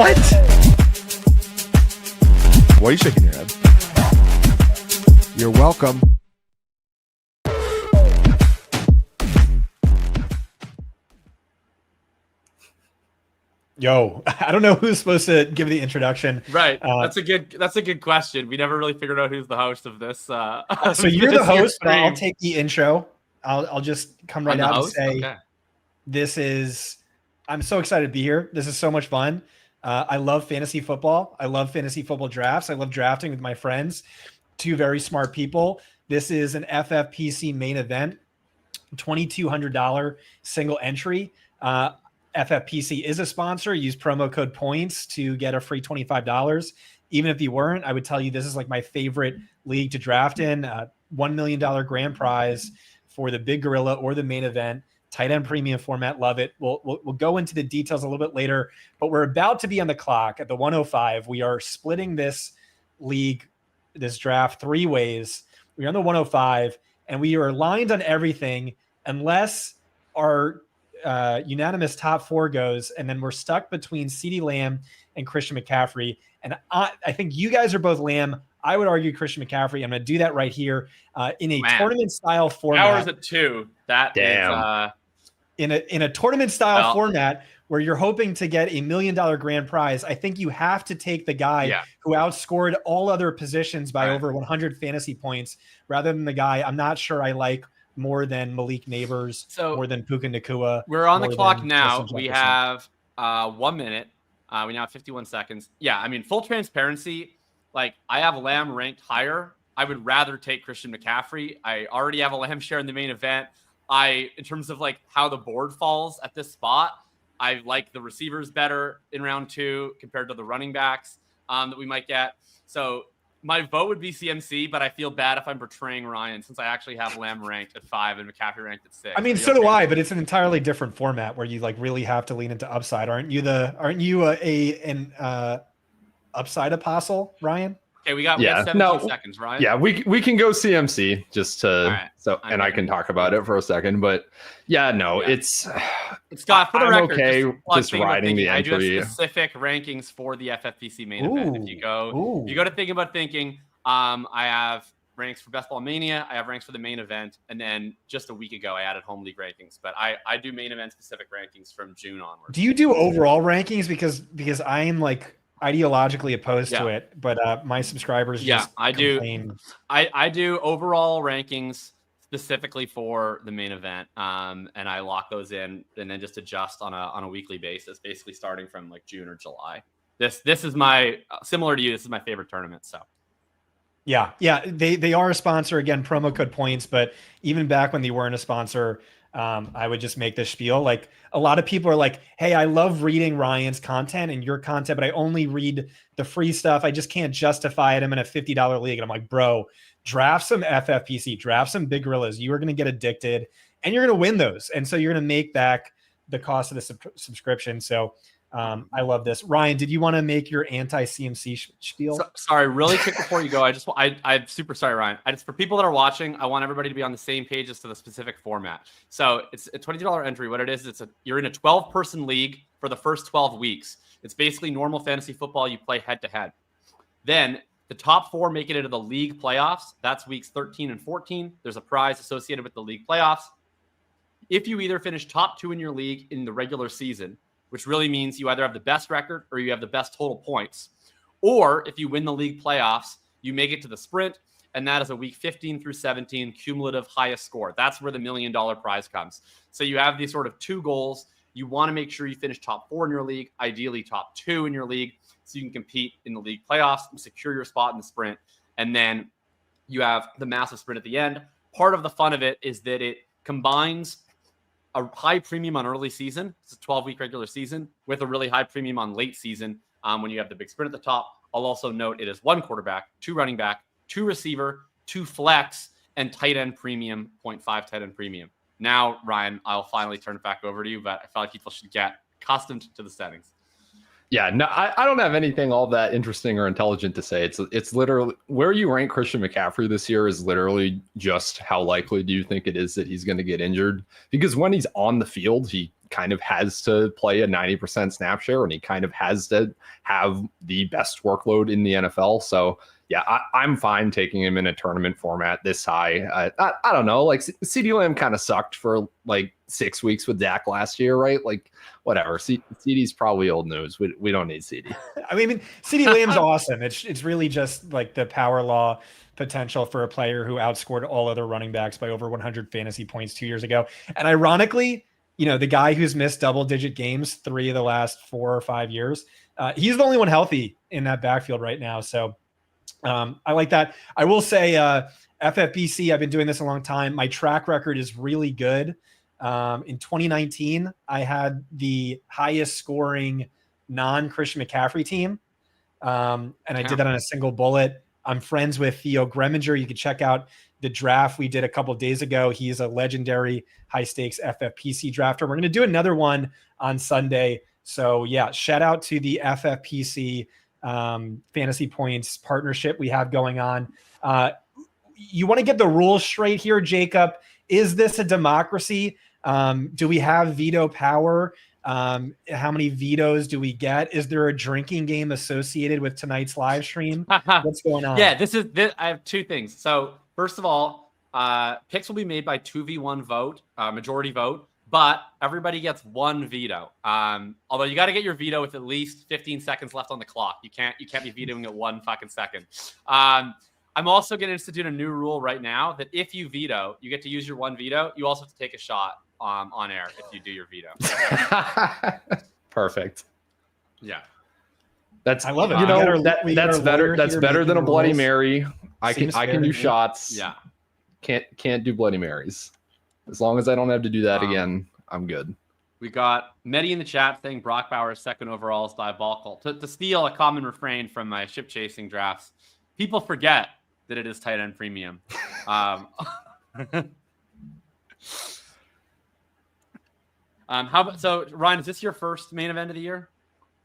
What? Why are you shaking your head? You're welcome. Yo, I don't know who's supposed to give the introduction. Right. That's a good question. We never really figured out who's the host of this. So you're the host, but I'll take the intro. I'll just come right out and say, I'm so excited to be here. This is so much fun. I love fantasy football. I love fantasy football drafts. I love drafting with my friends, two very smart people. This is an FFPC main event, $2,200 single entry. FFPC is a sponsor. Use promo code points to get a free $25. Even if you weren't, I would tell you this is like my favorite league to draft in. $1 million grand prize for the big gorilla or the main event. Tight end premium format. Love it. We'll go into the details a little bit later, but we're about to be on the clock at the 105. We are splitting this league, this draft 3 ways. We're on the 105 and we are aligned on everything unless our unanimous top 4 goes, and then we're stuck between CeeDee Lamb and Christian McCaffrey. And I think you guys are both Lamb. I would argue Christian McCaffrey. I'm going to do that right here in a tournament style format. Hours at 2. That is in a tournament style format where you're hoping to get $1 million grand prize. I think you have to take the guy who outscored all other positions by over 100 fantasy points rather than the guy I'm not sure I like more than Malik Neighbors, more than Puka Nacua. We're on the clock now. We have 1 minute. We now have 51 seconds. Yeah, I mean, full transparency, like I have Lamb ranked higher. I would rather take Christian McCaffrey. I already have a Lamb share in the main event. In terms of like how the board falls at this spot, I like the receivers better in round 2 compared to the running backs that we might get. So my vote would be CMC, but I feel bad if I'm betraying Ryan since I actually have Lamb ranked at 5 and McCaffrey ranked at 6. I mean, so do I, but it's an entirely different format where you like really have to lean into upside. Aren't you an upside apostle, Ryan? Okay, we got 17 seconds, Ryan. Yeah, we can go CMC just to and I can talk about it for a second, but it's Scott, for the record, okay just riding the entry. I do have specific rankings for the FFPC main event. If you go to Think About Thinking, I have ranks for Best Ball Mania, I have ranks for the main event, and then just a week ago I added home league rankings. But I do main event specific rankings from June onward. Do you do overall rankings? Because I am like ideologically opposed to it, but my subscribers I do overall rankings specifically for the main event, and I lock those in and then just adjust on a weekly basis, basically starting from like June or July. This is my similar to you, this is my favorite tournament. So they are a sponsor, again, promo code points, but even back when they weren't a sponsor, I would just make this spiel. Like a lot of people are like, hey, I love reading Ryan's content and your content, but I only read the free stuff. I just can't justify it. I'm in a $50 league. And I'm like, bro, draft some FFPC, draft some big gorillas. You are going to get addicted and you're going to win those. And so you're going to make back the cost of the subscription. So I love this. Ryan, did you want to make your anti-CMC spiel? Sorry, really quick before you go, I'm super sorry, Ryan. For people that are watching, I want everybody to be on the same page as to the specific format. So it's a $22 entry. What it is, you're in a 12-person league for the first 12 weeks. It's basically normal fantasy football. You play head-to-head. Then the top 4 make it into the league playoffs. That's weeks 13 and 14. There's a prize associated with the league playoffs. If you either finish top 2 in your league in the regular season, which really means you either have the best record or you have the best total points. Or if you win the league playoffs, you make it to the sprint, and that is a week 15 through 17 cumulative highest score. That's where the $1 million prize comes. So you have these sort of 2 goals. You want to make sure you finish top 4 in your league, ideally top 2 in your league, so you can compete in the league playoffs and secure your spot in the sprint. And then you have the massive sprint at the end. Part of the fun of it is that it combines a high premium on early season, it's a 12-week regular season, with a really high premium on late season when you have the big sprint at the top. I'll also note it is 1 quarterback, 2 running back, 2 receiver, 2 flex, and tight end premium, 0.5 tight end premium. Now, Ryan, I'll finally turn it back over to you, but I feel like people should get accustomed to the settings. Yeah, no, I don't have anything all that interesting or intelligent to say. It's literally where you rank Christian McCaffrey this year is literally just how likely do you think it is that he's going to get injured? Because when he's on the field, he kind of has to play a 90% snap share, and he kind of has to have the best workload in the NFL. So yeah, I'm fine taking him in a tournament format this high. I don't know, like CeeDee Lamb kind of sucked for like 6 weeks with Dak last year, right? Like whatever. CeeDee's probably old news. We don't need CeeDee. I mean, CeeDee Lamb's awesome. It's really just like the power law potential for a player who outscored all other running backs by over 100 fantasy points 2 years ago. And ironically, the guy who's missed double-digit games 3 of the last 4 or 5 years, he's the only one healthy in that backfield right now. So I like that. I will say FFBC, I've been doing this a long time. My track record is really good. In 2019, I had the highest scoring non-Christian McCaffrey team. And I did that on a single bullet. I'm friends with Theo Greminger. You can check out the draft we did a couple of days ago. He's a legendary high stakes FFPC drafter. We're going to do another one on Sunday. So yeah, shout out to the FFPC Fantasy Points partnership we have going on. You want to get the rules straight here, Jacob. Is this a democracy? Do we have veto power? How many vetoes do we get? Is there a drinking game associated with tonight's live stream? What's going on? Yeah, I have 2 things. So first of all, picks will be made by 2v1 vote, majority vote, but everybody gets 1 veto. Although you got to get your veto with at least 15 seconds left on the clock. You can't be vetoing at 1 fucking second. I'm also going to institute a new rule right now that if you veto, you get to use your 1 veto. You also have to take a shot on air if you do your veto. Perfect. Yeah. I love it. That's better. That's better than a Bloody Mary. I can do shots. Yeah. Can't do Bloody Marys. As long as I don't have to do that again, I'm good. We got Medi in the chat saying Brock Bowers 2nd overall is diabolical. To steal a common refrain from my ship chasing drafts, people forget that it is tight end premium. So Ryan, is this your first main event of the year?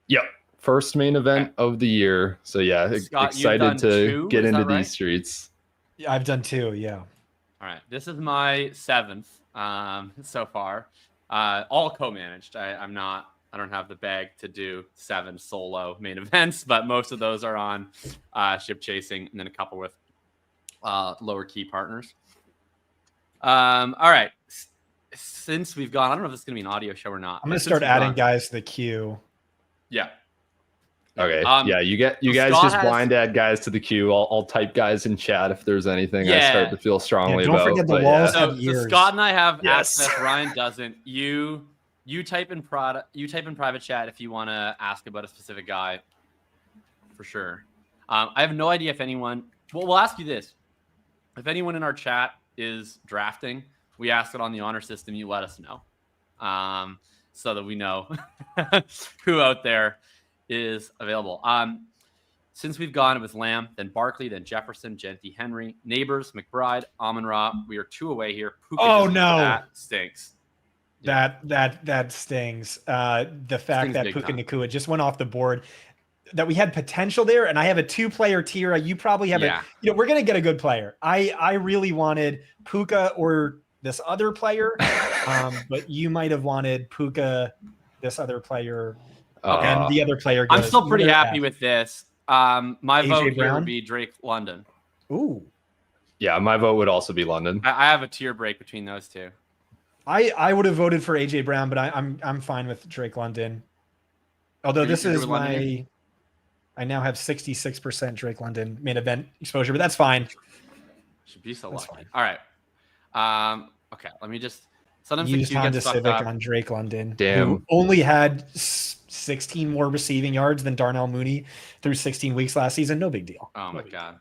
Yep. First main event of the year. So yeah, Scott, excited to get into these streets. Yeah, I've done 2. Yeah. All right. This is my 7th so far. All co-managed. I don't have the bag to do 7 solo main events, but most of those are on ship chasing, and then a couple with lower key partners. All right. Since we've gone, I don't know if this is going to be an audio show or not. I'm going to start adding guys to the queue. Yeah. Okay. Yeah, you guys Scott just blind add guys to the queue. I'll type guys in chat if there's anything I start to feel strongly about. Don't forget the walls have ears. So Scott and I have access. Ryan doesn't. You type in private chat if you want to ask about a specific guy. For sure. I have no idea if anyone. Well, we'll ask you this: if anyone in our chat is drafting, we ask it on the honor system. You let us know, so that we know who out there is available. Since we've gone, it was Lamb, then Barkley, then Jefferson, Genty, Henry, Neighbors, McBride, Amon-Ra. We are 2 away here. Puka no, that stinks. That stings. The fact that Puka Nacua just went off the board, that we had potential there, and I have a 2-player tier. You probably have we're gonna get a good player. I really wanted Puka or this other player, but you might have wanted Puka, this other player. And the other player goes. I'm still pretty happy with this. My AJ vote here Brown? would be Drake London. Ooh. Yeah, my vote would also be London. I have a tier break between those 2. I would have voted for AJ Brown, but I'm fine with Drake London. Although this is I now have 66% Drake London main event exposure, but that's fine. Should be so lucky. Fine. All right. Okay, let me just. Sometimes used Honda Civic on Drake London. Damn. Who only had 16 more receiving yards than Darnell Mooney through 16 weeks last season. No big deal. Oh my God.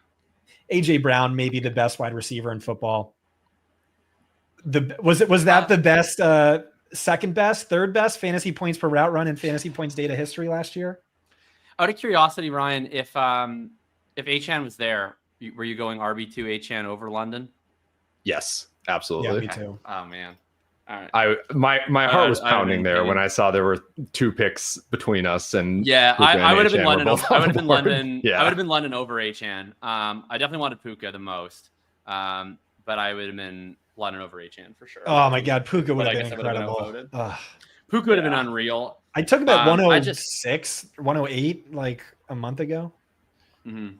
AJ Brown may be the best wide receiver in football. Was that the best, second best, third best fantasy points per route run in fantasy points data history last year? Out of curiosity, Ryan, if Achane was there, were you going RB2 Achane over London? Yes, absolutely. Yeah, me too. Oh man. All right. My heart was I pounding would've there been when I saw there were 2 picks between us and Yeah, Puka I and would have been Achane were London. both I on would have been board. London. Yeah. I would have been London over Achan. I definitely wanted Puka the most, but I would have been London over Achan for sure. Oh my God, Puka would But I have been guess I would have been incredible. outvoted. Ugh. Puka would have been Yeah. unreal. I took him at I just 106, 108 like a month ago. mhm.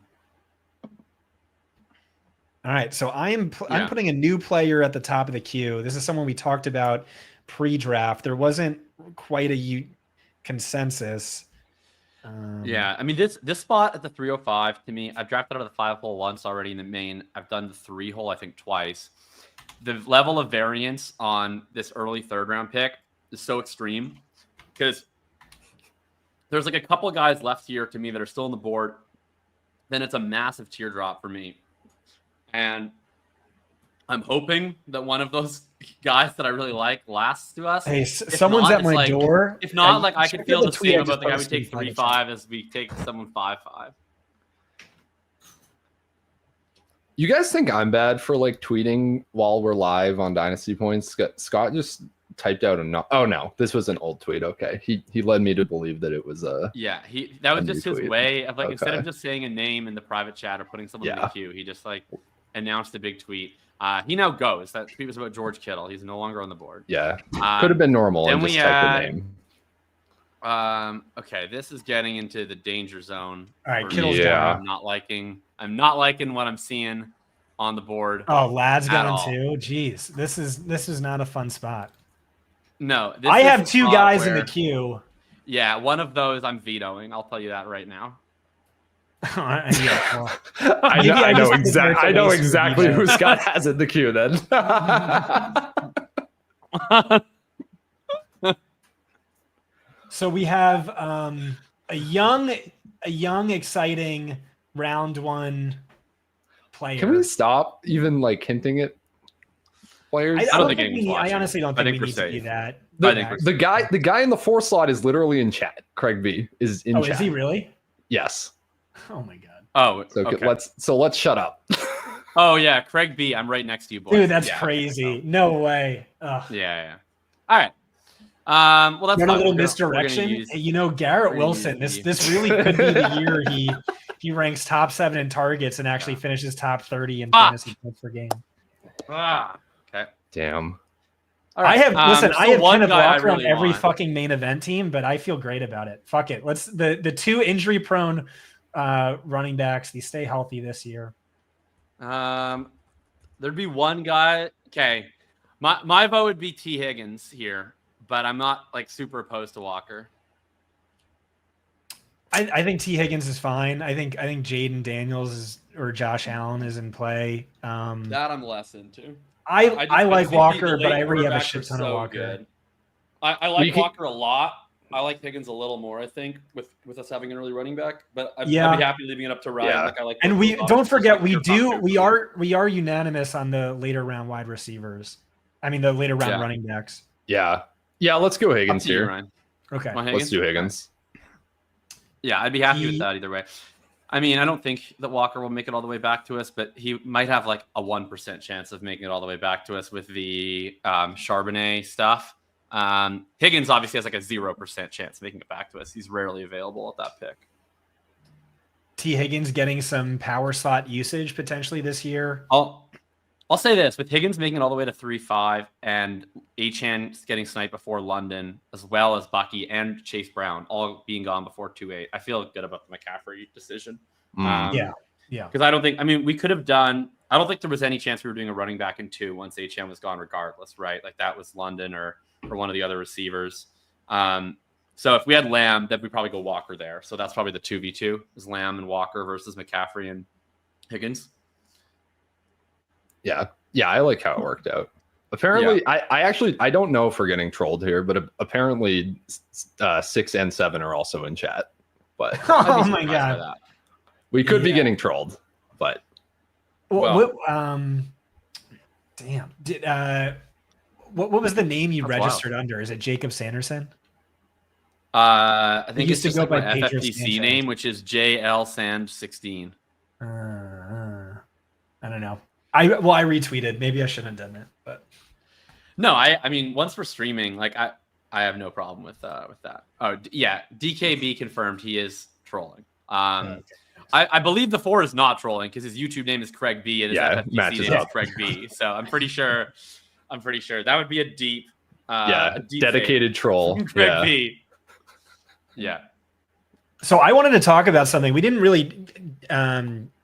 All right, so I'm Yeah. putting a new player at the top of the queue. This is someone we talked about pre-draft. There wasn't quite a consensus. Yeah, I mean this spot at the 305 to me, I've drafted out of the 5-hole once already in the main. I've done the 3-hole I think twice. The level of variance on this early 3rd round pick is so extreme because there's like a couple of guys left here to me that are still on the board. Then it's a massive teardrop for me. And I'm hoping that one of those guys that I really like lasts to us. Hey, If someone's not, at it's my like- door. If not, like I check could out feel the the tweet same I about just the guy we posted take in the 3-5 as we take someone 5-5. You guys think I'm bad for like tweeting while we're live on Dynasty Points? Scott just typed out a no. Oh no, this was an old tweet. Okay, he led me to believe that it was a. Yeah, that was A new just his tweet. way of like instead of Okay. just saying a name in the private chat or putting someone in the Yeah. queue, he just like announced a big tweet. He now goes. That tweet was about George Kittle. He's no longer on the board. Yeah, could have been normal then and we just type had- the name. Okay, this is getting into the danger zone. All right, for Kittle's me. Yeah. I'm not liking what I'm seeing on the board. Oh, Lad's At gone all. too. Jeez, this is not a fun spot. No, this I is have the 2 spot guys in the where- queue. Yeah, one of those I'm vetoing. I'll tell you that right now. Yeah, well, I maybe know, I I know just think exactly. it's a I know waste of exactly veto. who Scott has in the queue. Then. So we have a young, exciting round 1 player. Can we stop even like hinting at players? I don't think anyone's I watching. honestly don't I think think we we're need to do safe. that. I think we're The guy in the 4 slot is literally in chat. Craig B is in Oh, chat. is he really? Yes. Oh my God. Oh, So okay. let's shut up. Oh yeah, Craig B. I'm right next to you, boy. Dude, that's Yeah, crazy. No way. Ugh. Yeah. All right. Well, that's You want a fine. little We're gonna misdirection? use- Hey, Garrett we're gonna Wilson. use This really could be the year he ranks top 7 in targets and actually finishes top 30 in Ah. fantasy points per game. Okay. Damn. All right. I have listen. I so have one Kenneth guy I Walker really on every want. fucking main event team, but I feel great about it. Fuck it. Let's the 2 injury prone running backs. They stay healthy this year. There'd be one guy. Okay, my vote would be T. Higgins here, but I'm not like super opposed to Walker. I think T. Higgins is fine. I think Jaden Daniels or Josh Allen is in play. That I'm less into. I just- like think the Walker, but late I already have a quarterbacks shit are ton of so Walker. good. I like We can- Walker a lot. I like Higgins a little more. I think with us having an early running back, but I'd Yeah. be happy leaving it up to Ryan. Yeah. Like I like. And both we those don't options, forget just like we your top do two. we are unanimous on the later round wide receivers. I mean the later round Yeah. running backs. Yeah. Let's go Up Higgins to you, here. Ryan. Okay. Want Let's do Higgins. Yeah, I'd be happy He- with that either way. I mean, I don't think that Walker will make it all the way back to us, but he might have like a 1% chance of making it all the way back to us with the Charbonnet stuff. Higgins obviously has like a 0% chance of making it back to us. He's rarely available at that pick. T. Higgins getting some power slot usage potentially this year. I'll say this, with Higgins making it all the way to 3-5 and Achan getting sniped before London, as well as Bucky and Chase Brown all being gone before 2-8, I feel good about the McCaffrey decision. Yeah. Because I don't think, we could have done, I don't think there was any chance we were doing a running back in 2 once Achan was gone regardless, right? Like that was London or one of the other receivers. So if we had Lamb, then we'd probably go Walker there. So that's probably the 2v2 is Lamb and Walker versus McCaffrey and Higgins. Yeah, I like how it worked out. Apparently, I don't know if we're getting trolled here, but apparently 6 and 7 are also in chat. But I'd be Oh my surprised by God. that. we could be Yeah. getting trolled. But Well- damn. Did what was the name you That's wild. registered under? Is it Jacob Sanderson? I think used it's to just go like by my Pedro FFPC Sanchez. name, which is JL Sand 16. I don't know. I retweeted. Maybe I shouldn't have done it, but No, I mean, once we're streaming, like I have no problem with that. Oh yeah, DKB confirmed he is trolling. Okay. I believe the 4 is not trolling because his YouTube name is Craig B and his FFPC matches name is up. Craig B. So I'm pretty sure that would be a deep dedicated fake troll. from Craig B. Yeah. So I wanted to talk about something. We didn't really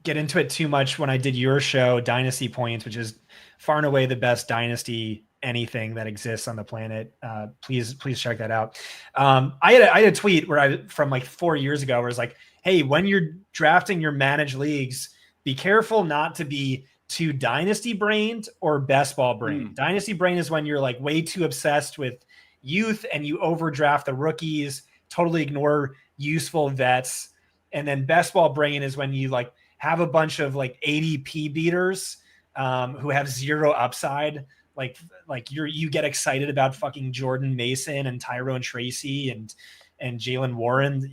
get into it too much when I did your show, Dynasty Points, which is far and away the best dynasty anything that exists on the planet. Please check that out. I had a tweet from like 4 years ago where it's like, hey, when you're drafting your managed leagues, be careful not to be too dynasty brained or best ball brained. Dynasty brain is when you're like way too obsessed with youth and you overdraft the rookies, totally ignore useful vets. And then best ball brain is when you like have a bunch of like ADP beaters who have zero upside. Like you get excited about fucking Jordan Mason and Tyrone Tracy and Jalen Warren.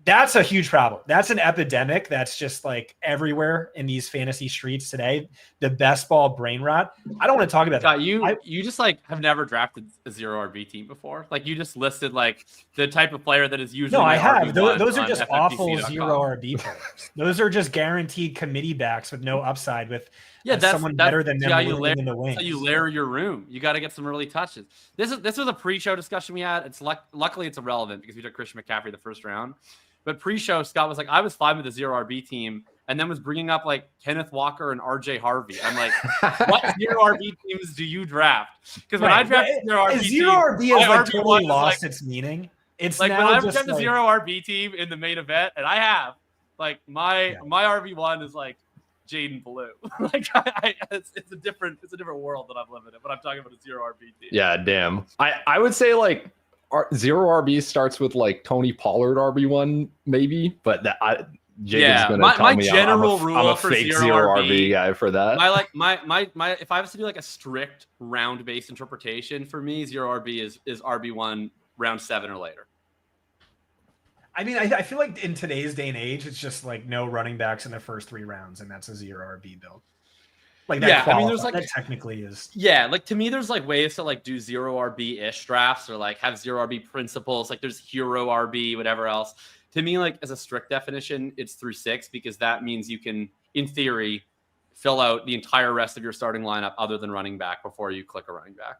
That's a huge problem. That's an epidemic that's just like everywhere in these fantasy streets today. The best ball brain rot. I don't want to talk about Scott, that. You just like have never drafted a 0 RB team before. Like you just listed like the type of player that is usually. No, I have. RB1 Those are on just FFPC.com. awful 0 RB players. Those are just guaranteed committee backs with no upside with someone better than them in the wings. So you layer your room. You got to get some early touches. This was a pre-show discussion we had. It's luckily it's irrelevant because we took Christian McCaffrey the first round. But pre-show, Scott was like, I was fine with the 0 RB team, and then was bringing up like Kenneth Walker and RJ Harvey. I'm like, what 0 RB teams do you draft? Because when I drafted 0 RB, 0 RB has like RB1 totally lost like, its meaning. It's like now when I've just drafted like, the 0 RB team in the main event, and I have like my RB1 is like Jaden Blue. Like it's a different world that I'm living in. But I'm talking about a 0 RB team. Yeah, damn. I would say like 0 RB starts with like Tony Pollard RB1 maybe, but Jacob's gonna tell me I'm a fake 0 RB guy for that. My if I was to do like a strict round based interpretation for me, 0 RB is RB1 round 7 or later. I mean, I feel like in today's day and age, it's just like no running backs in the first 3 rounds, and that's a 0 RB build. Like that I mean, there's like that technically is. Yeah, like to me, there's like ways to like do 0 RB-ish drafts or like have 0 RB principles. Like there's hero RB, whatever else. To me, like as a strict definition, it's through 6 because that means you can, in theory, fill out the entire rest of your starting lineup other than running back before you click a running back.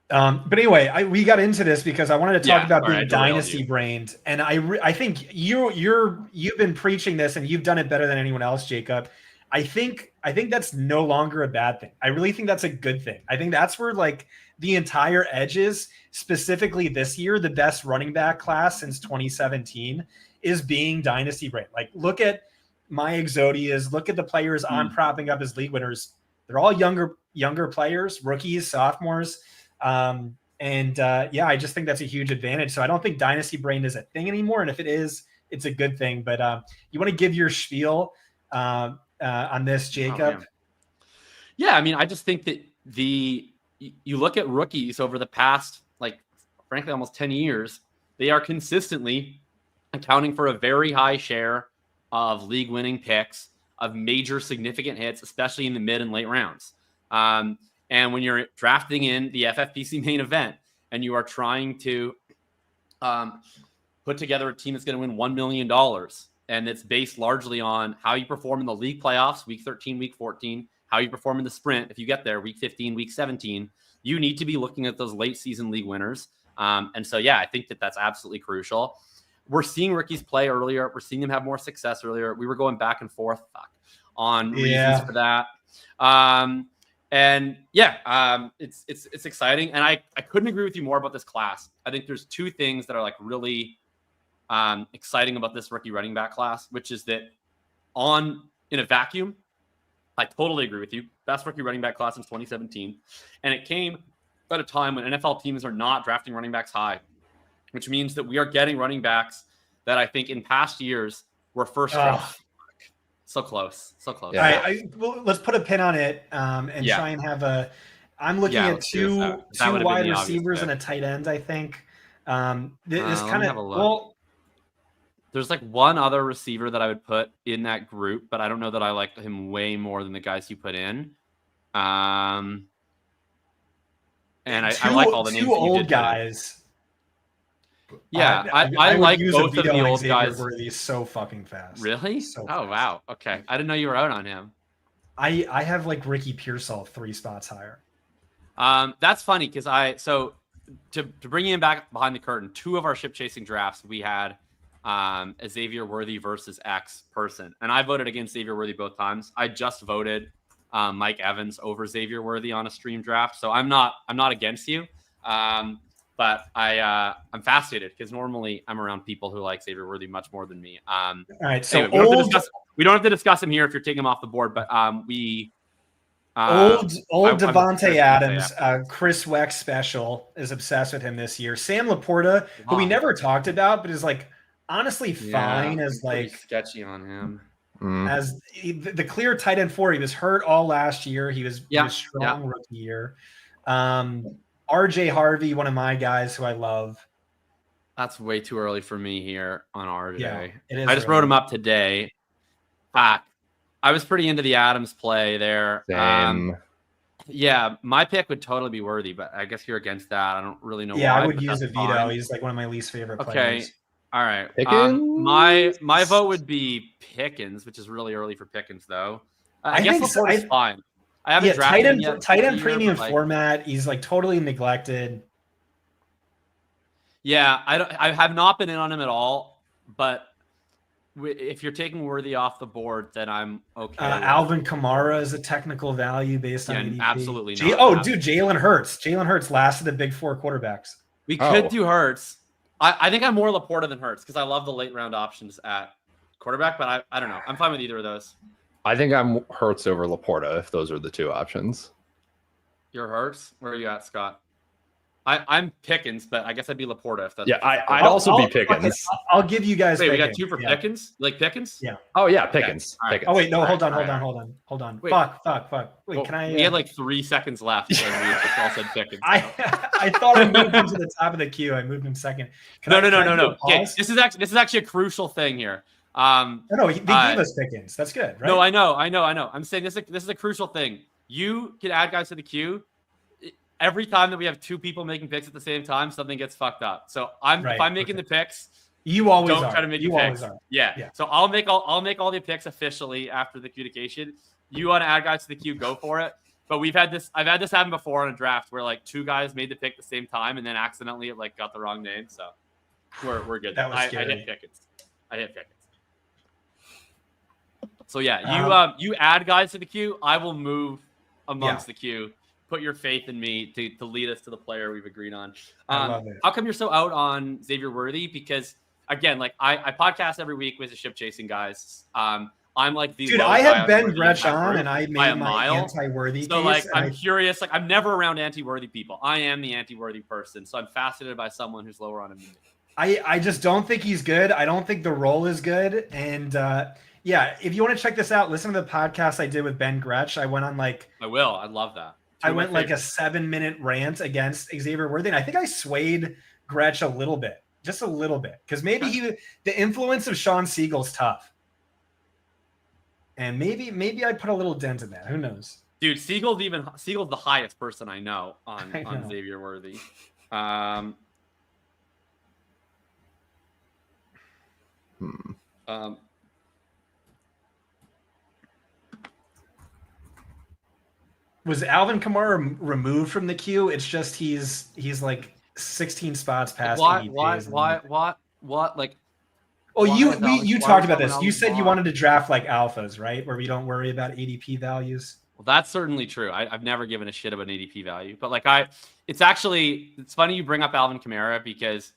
But anyway, we got into this because I wanted to talk about being dynasty brained, and I think you've been preaching this and you've done it better than anyone else, Jacob. I think that's no longer a bad thing. I really think that's a good thing. I think that's where like the entire edges, specifically this year, the best running back class since 2017 is being dynasty brain. Like look at my Exodias, look at the players I'm propping up as league winners. They're all younger players, rookies, sophomores. I just think that's a huge advantage. So I don't think dynasty brain is a thing anymore. And if it is, it's a good thing. But you want to give your spiel on this, Jacob? Yeah, I mean, I just think that you look at rookies over the past, like, frankly, almost 10 years, they are consistently accounting for a very high share of league-winning picks, of major significant hits, especially in the mid and late rounds. And when you're drafting in the FFPC main event and you are trying to put together a team that's going to win $1 million, and it's based largely on how you perform in the league playoffs, week 13, week 14, how you perform in the sprint. If you get there, week 15, week 17, you need to be looking at those late season league winners. And so, yeah, I think that that's absolutely crucial. We're seeing rookies play earlier. We're seeing them have more success earlier. We were going back and forth on reasons for that. It's exciting. And I couldn't agree with you more about this class. I think there's 2 things that are like really exciting about this rookie running back class, which is that in a vacuum, I totally agree with you. Best rookie running back class since 2017. And it came at a time when NFL teams are not drafting running backs high, which means that we are getting running backs that I think in past years were first round. So close. Yeah. Well, let's put a pin on it and try and have I'm looking at two wide receivers and a tight end, I think. This kind of there's like one other receiver that I would put in that group, but I don't know that I like him way more than the guys you put in. and I like all the names. Two that you old did today. guys. Yeah, I would like use a both of veto the on old Xavier guys. Worthy so fucking fast. Really? So Oh fast. wow. Okay, I didn't know you were out on him. I have like Ricky Pearsall 3 spots higher. That's funny because to bring you back behind the curtain, 2 of our ship chasing drafts we had a Xavier Worthy versus X person, and I voted against Xavier Worthy both times. I just voted Mike Evans over Xavier Worthy on a stream draft, so I'm not against you. But I'm fascinated because normally I'm around people who like Xavier Worthy much more than me. All right, so anyway, we don't have to discuss him here if you're taking him off the board, but old I'm Devontae curious Adams, about Chris Weck special is obsessed with him this year. Sam Laporta, who we Wow. never talked about, but is like honestly fine I'm as pretty like sketchy on him. as the clear tight end 4. He was hurt all last year. He was strong rookie year. RJ Harvey, one of my guys who I love. That's way too early for me here on RJ. Yeah, it is I just wrote him up today. I was pretty into the Adams play there. Same. Yeah, my pick would totally be Worthy, but I guess you're against that. I don't really know why. I would use that's a veto. fine. He's like one of my least favorite Okay. players. All right. Pickens? My vote would be Pickens, which is really early for Pickens, though. I guess Laporta's fine. I haven't drafted him yet. Tight end premium format. He's like totally neglected. Yeah, I have not been in on him at all, but if you're taking Worthy off the board, then I'm okay. Alvin Kamara is a technical value based on ADP. Absolutely not. Dude, Jalen Hurts. Jalen Hurts lasted the big 4 quarterbacks. We could do Hurts. I think I'm more Laporta than Hurts because I love the late round options at quarterback, but I don't know. I'm fine with either of those. I think I'm Hurts over Laporta if those are the 2 options. You're Hurts? Where are you at, Scott? I'm Pickens, but I guess I'd be Laporta if that's. Yeah, I'd also be Pickens. I'll give you guys. Wait, we got 2 for Pickens? Like Pickens? Yeah. Oh yeah, Pickens. Okay. Pickens. Oh wait, no, hold on. Wait. Fuck. Wait, Well, can I? We had like 3 seconds left. And we just all said Pickens. I thought I moved him to the top of the queue. I moved him second. No. Okay, this is actually a crucial thing here. No, they gave us Pickens. That's good, right? No, I know. I'm saying this is a crucial thing. You can add guys to the queue. Every time that we have 2 people making picks at the same time, something gets fucked up. So if I'm making the picks, you always don't try to make your picks. Yeah. So I'll make all the picks officially after the communication. You want to add guys to the queue, go for it. But I've had this happen before on a draft where like 2 guys made the pick at the same time and then accidentally it like got the wrong name. So we're good. That was I scary. hit Pickens. So yeah, you add guys to the queue. I will move amongst the queue. Put your faith in me to lead us to the player we've agreed on. I love it. How come you're so out on Xavier Worthy? Because again, like I podcast every week with the ship chasing guys. I'm like the dude. I have Ben Gretsch on, and I made my anti-Worthy. So like, I'm curious. Like, I'm never around anti-Worthy people. I am the anti-Worthy person, so I'm fascinated by someone who's lower on him than me. I just don't think he's good. I don't think the role is good. And yeah, if you want to check this out, listen to the podcast I did with Ben Gretsch. I went on like I will. I love that. I went like a 7-minute rant against Xavier Worthy, and I think I swayed Gretsch a little bit, just a little bit, because maybe the influence of Sean Siegel's tough, and maybe I put a little dent in that. Who knows? Dude, Siegel's the highest person I know on Xavier Worthy. Was Alvin Kamara removed from the queue? It's just he's like 16 spots past. What? Like, oh, you talked about this. You said you wanted to draft like alphas, right? Where we don't worry about ADP values. Well, that's certainly true. I've never given a shit about an ADP value, but like it's funny you bring up Alvin Kamara because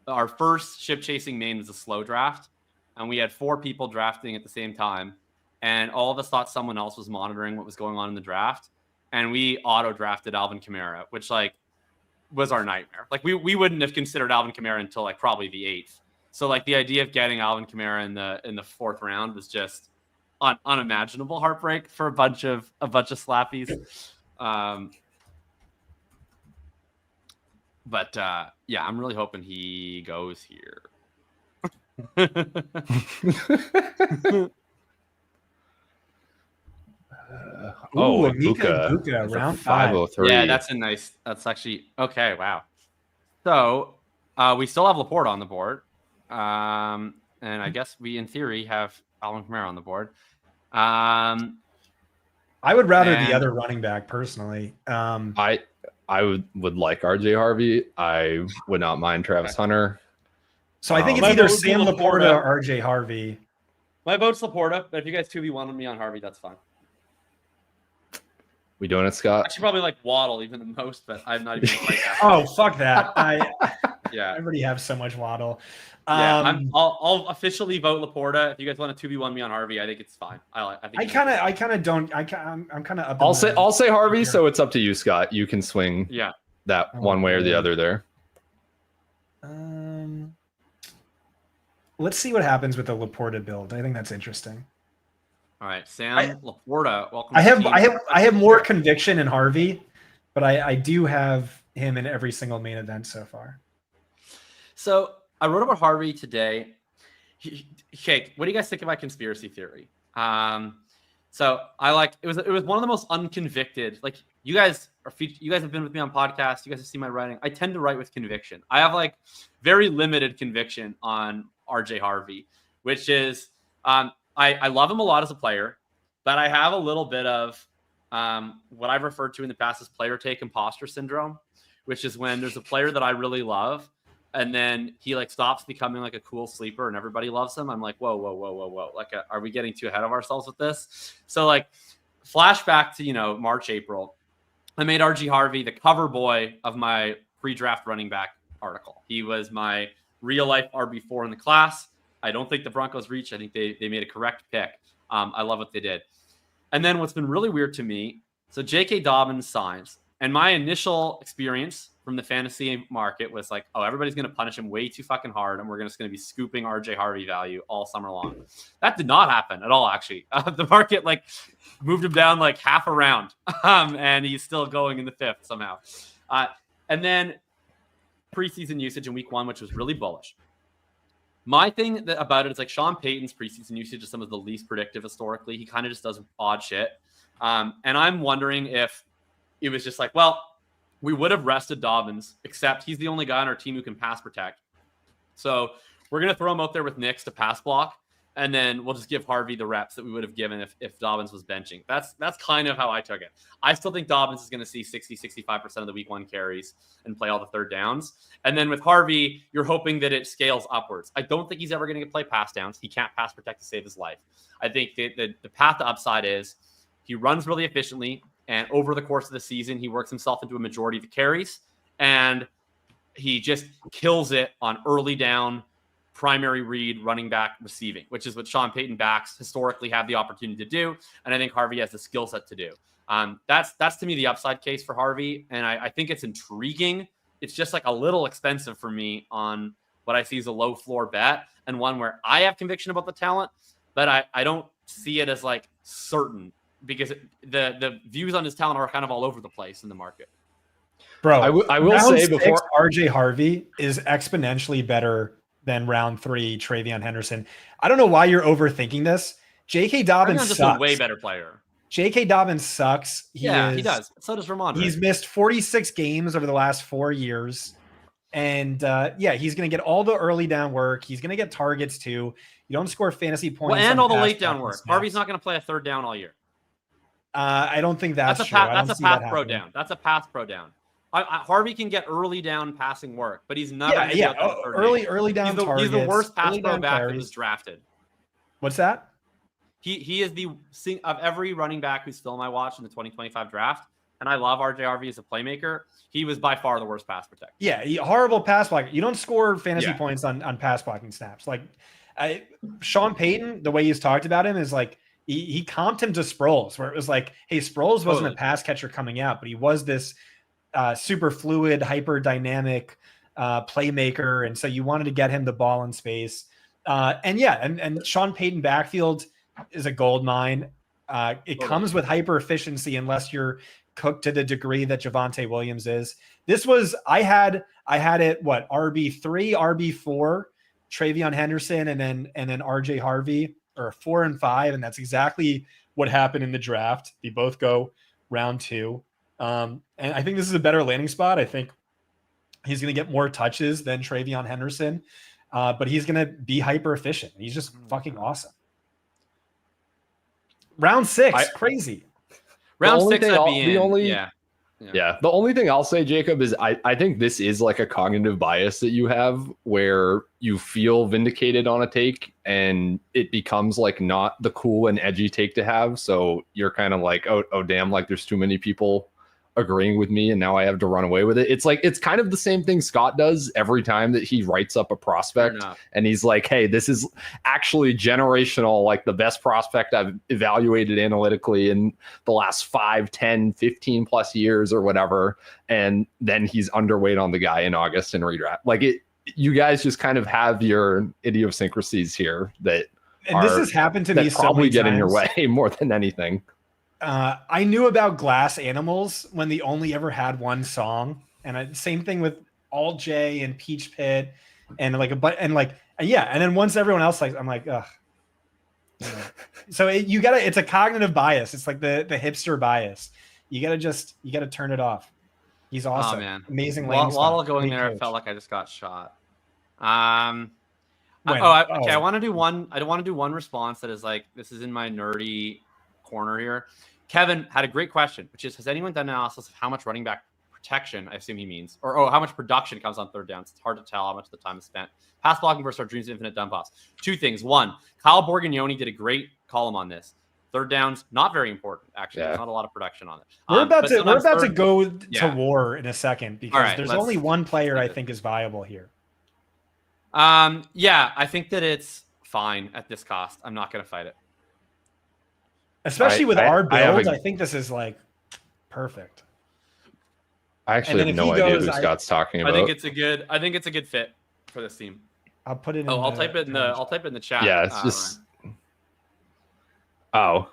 our first ship chasing main was a slow draft, and we had 4 people drafting at the same time, and all of us thought someone else was monitoring what was going on in the draft, and we auto drafted Alvin Kamara, which like was our nightmare. Like we wouldn't have considered Alvin Kamara until like probably the 8th. So like the idea of getting Alvin Kamara in the 4th round was just unimaginable heartbreak for a bunch of slappies. But yeah, I'm really hoping he goes here. Ibuka. Ooh, Emeka Ibuka. Ibuka, That's a round 5. 503. Yeah, that's actually okay. Wow. So we still have Laporta on the board. And I guess we, in theory, have Alvin Kamara on the board. I would rather the and- other running back personally. I would like RJ Harvey. I would not mind Travis Hunter. So I think it's My either vote would be Sam Laporta Laporta. or RJ Harvey. My vote's Laporta, but if you guys 2v1 me on Harvey, that's fine. We doing it, Scott? Actually, probably like Waddle even the most, but I'm not even like that. Oh, fuck that. I Yeah. already have so much Waddle. Yeah, I'll officially vote Laporta. If you guys want to 2v1 me on Harvey, I think it's fine. I think I kind of don't. I'm kind of up. I'll say Harvey, so it's up to you, Scott. You can swing Yeah. that one way or the other there. Let's see what happens with the Laporta build. I think that's interesting. All right, Sam Laporta. Welcome. I to the team. have more conviction in Harvey, but I do have him in every single main event so far. So I wrote about Harvey today. Okay, what do you guys think of my conspiracy theory? So I it was one of the most unconvicted. Like you guys have been with me on podcasts. You guys have seen my writing. I tend to write with conviction. I have like very limited conviction on RJ Harvey, which is I love him a lot as a player, but I have a little bit of what I've referred to in the past as player take imposter syndrome, which is when there's a player that I really love and then he like stops becoming like a cool sleeper and everybody loves him. I'm like, whoa. Like, are we getting too ahead of ourselves with this? So like flashback to, March, April, I made RG Harvey the cover boy of my pre-draft running back article. He was my real life RB4 in the class. I don't think the Broncos reached. I think they made a correct pick. I love what they did. And then what's been really weird to me, so J.K. Dobbins signs, and my initial experience from the fantasy market was like, oh, everybody's going to punish him way too fucking hard, and we're just going to be scooping RJ Harvey value all summer long. That did not happen at all, actually. The market like moved him down like half a round, and he's still going in the 5th somehow. And then preseason usage in week 1, which was really bullish. My thing about it is like Sean Payton's preseason usage is some of the least predictive historically. He kind of just does odd shit. And I'm wondering if it was just like, well, we would have rested Dobbins, except he's the only guy on our team who can pass protect. So we're going to throw him out there with Nix to pass block. And then we'll just give Harvey the reps that we would have given if Dobbins was benching. That's kind of how I took it. I still think Dobbins is going to see 60-65% of the week 1 carries and play all the third downs. And then with Harvey, you're hoping that it scales upwards. I don't think he's ever going to play pass downs. He can't pass protect to save his life. I think the path to upside is he runs really efficiently. And over the course of the season, he works himself into a majority of the carries. And he just kills it on early down, primary read, running back, receiving, which is what Sean Payton backs historically have the opportunity to do. And I think Harvey has the skill set to do. That's to me the upside case for Harvey. And I think it's intriguing. It's just like a little expensive for me on what I see as a low floor bet and one where I have conviction about the talent, but I don't see it as like certain because the views on his talent are kind of all over the place in the market. Bro, I will say before RJ Harvey is exponentially better than round 3 Travion Henderson. I don't know why you're overthinking this. J.K. Dobbins just sucks. a way better player. J.K. Dobbins sucks. He does. So does Ramondre. He's missed 46 games over the last 4 years. And he's going to get all the early down work. He's going to get targets too. You don't score fantasy points. And all the late down work. Snaps. Harvey's not going to play a third down all year. I don't think that's true. That's a pass pro down. That's a pass pro down. Harvey can get early down passing work, but he's not. Early down targets. He's the worst pass pro back that was drafted. What's that? He is of every running back who's still on my watch in the 2025 draft, and I love RJ Harvey as a playmaker. He was by far the worst pass protector. Yeah, horrible pass blocker. You don't score fantasy points on pass blocking snaps. Like Sean Payton, the way he's talked about him is like he comped him to Sproles, where it was like, hey, Sproles wasn't a pass catcher coming out, but he was this super fluid, hyper dynamic playmaker, and so you wanted to get him the ball in space. And Sean Payton backfield is a gold mine. It comes with hyper efficiency unless you're cooked to the degree that Javonte Williams is. This was I had it RB3, RB4, Travion Henderson, and then RJ Harvey, or 4 and 5, and that's exactly what happened in the draft. They both go round 2. And I think this is a better landing spot. I think he's going to get more touches than Travion Henderson, but he's going to be hyper efficient. He's just fucking awesome. Round 6, crazy. Round 6, I'd be in. Yeah. The only thing I'll say, Jacob, is I think this is like a cognitive bias that you have where you feel vindicated on a take and it becomes like not the cool and edgy take to have. So you're kind of like, oh, damn, like there's too many people agreeing with me and now I have to run away with it. It's like, it's kind of the same thing Scott does every time that he writes up a prospect and he's like, hey, this is actually generational, like the best prospect I've evaluated analytically in the last 5, 10, 15 plus years or whatever. And then he's underweight on the guy in August and redraft. Like you guys just kind of have your idiosyncrasies here that this has happened to me so probably many get times. in your way more than anything. I knew about Glass Animals when they only ever had one song, and same thing with All J and Peach Pit, and and then once everyone else likes, I'm like, ugh. So it's a cognitive bias. It's like the hipster bias. You gotta turn it off. He's awesome, man. Amazing. While going there, I felt like I just got shot. I want to do one. I want to do one response that is like, this is in my nerdy corner here. Kevin had a great question, which is, has anyone done analysis of how much running back protection, I assume he means, or how much production comes on third downs? It's hard to tell how much of the time is spent. Pass blocking versus our dreams of infinite dump offs. 2 things. 1, Kyle Borgognoni did a great column on this. Third downs, not very important, actually. There's not a lot of production on it. We're about to go to war in a second because there's only one player I think is viable here. I think that it's fine at this cost. I'm not going to fight it. Especially with our build, I think this is like perfect. I actually have no idea who Scott's talking about. I think it's a good fit for this team. I'll put it in. I'll type it in the chat. Yeah, it's just. Oh.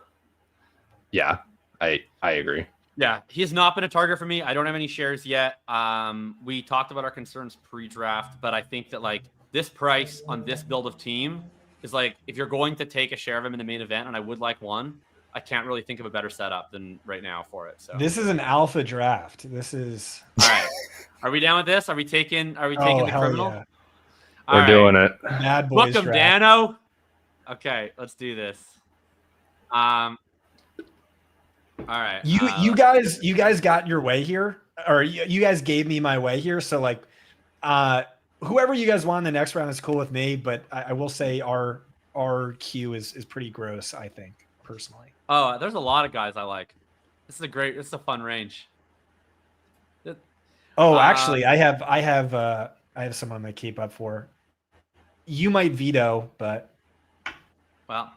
Yeah, I agree. Yeah, he has not been a target for me. I don't have any shares yet. We talked about our concerns pre-draft, but I think that like this price on this build of team is like, if you're going to take a share of him in the main event, and I would like one, I can't really think of a better setup than right now for it. So this is an alpha draft. This is all right. Are we down with this? Are we taking the criminal? Yeah. We're doing it. Bad boys. Book him, Dano. Okay, let's do this. All right. You guys got your way here, or you guys gave me my way here. So like, whoever you guys want in the next round is cool with me. But I will say our queue is pretty gross, I think, personally. Oh, there's a lot of guys I like. This is a fun range. Actually, I have someone I keep up for. You might veto, but well.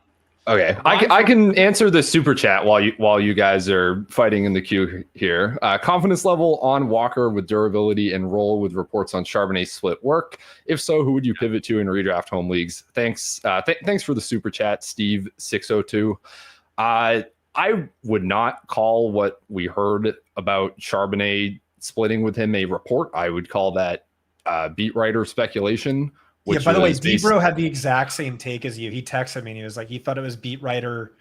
Okay, I can answer the super chat while you guys are fighting in the queue here. Confidence level on Walker with durability and roll with reports on Charbonnet split work. If so, who would you pivot to in redraft home leagues? Thanks. Thanks for the super chat, Steve 602. I would not call what we heard about Charbonnet splitting with him a report. I would call that beat writer speculation. By the way, D-Bro had the exact same take as you. He texted me and he was like, he thought it was a beat writer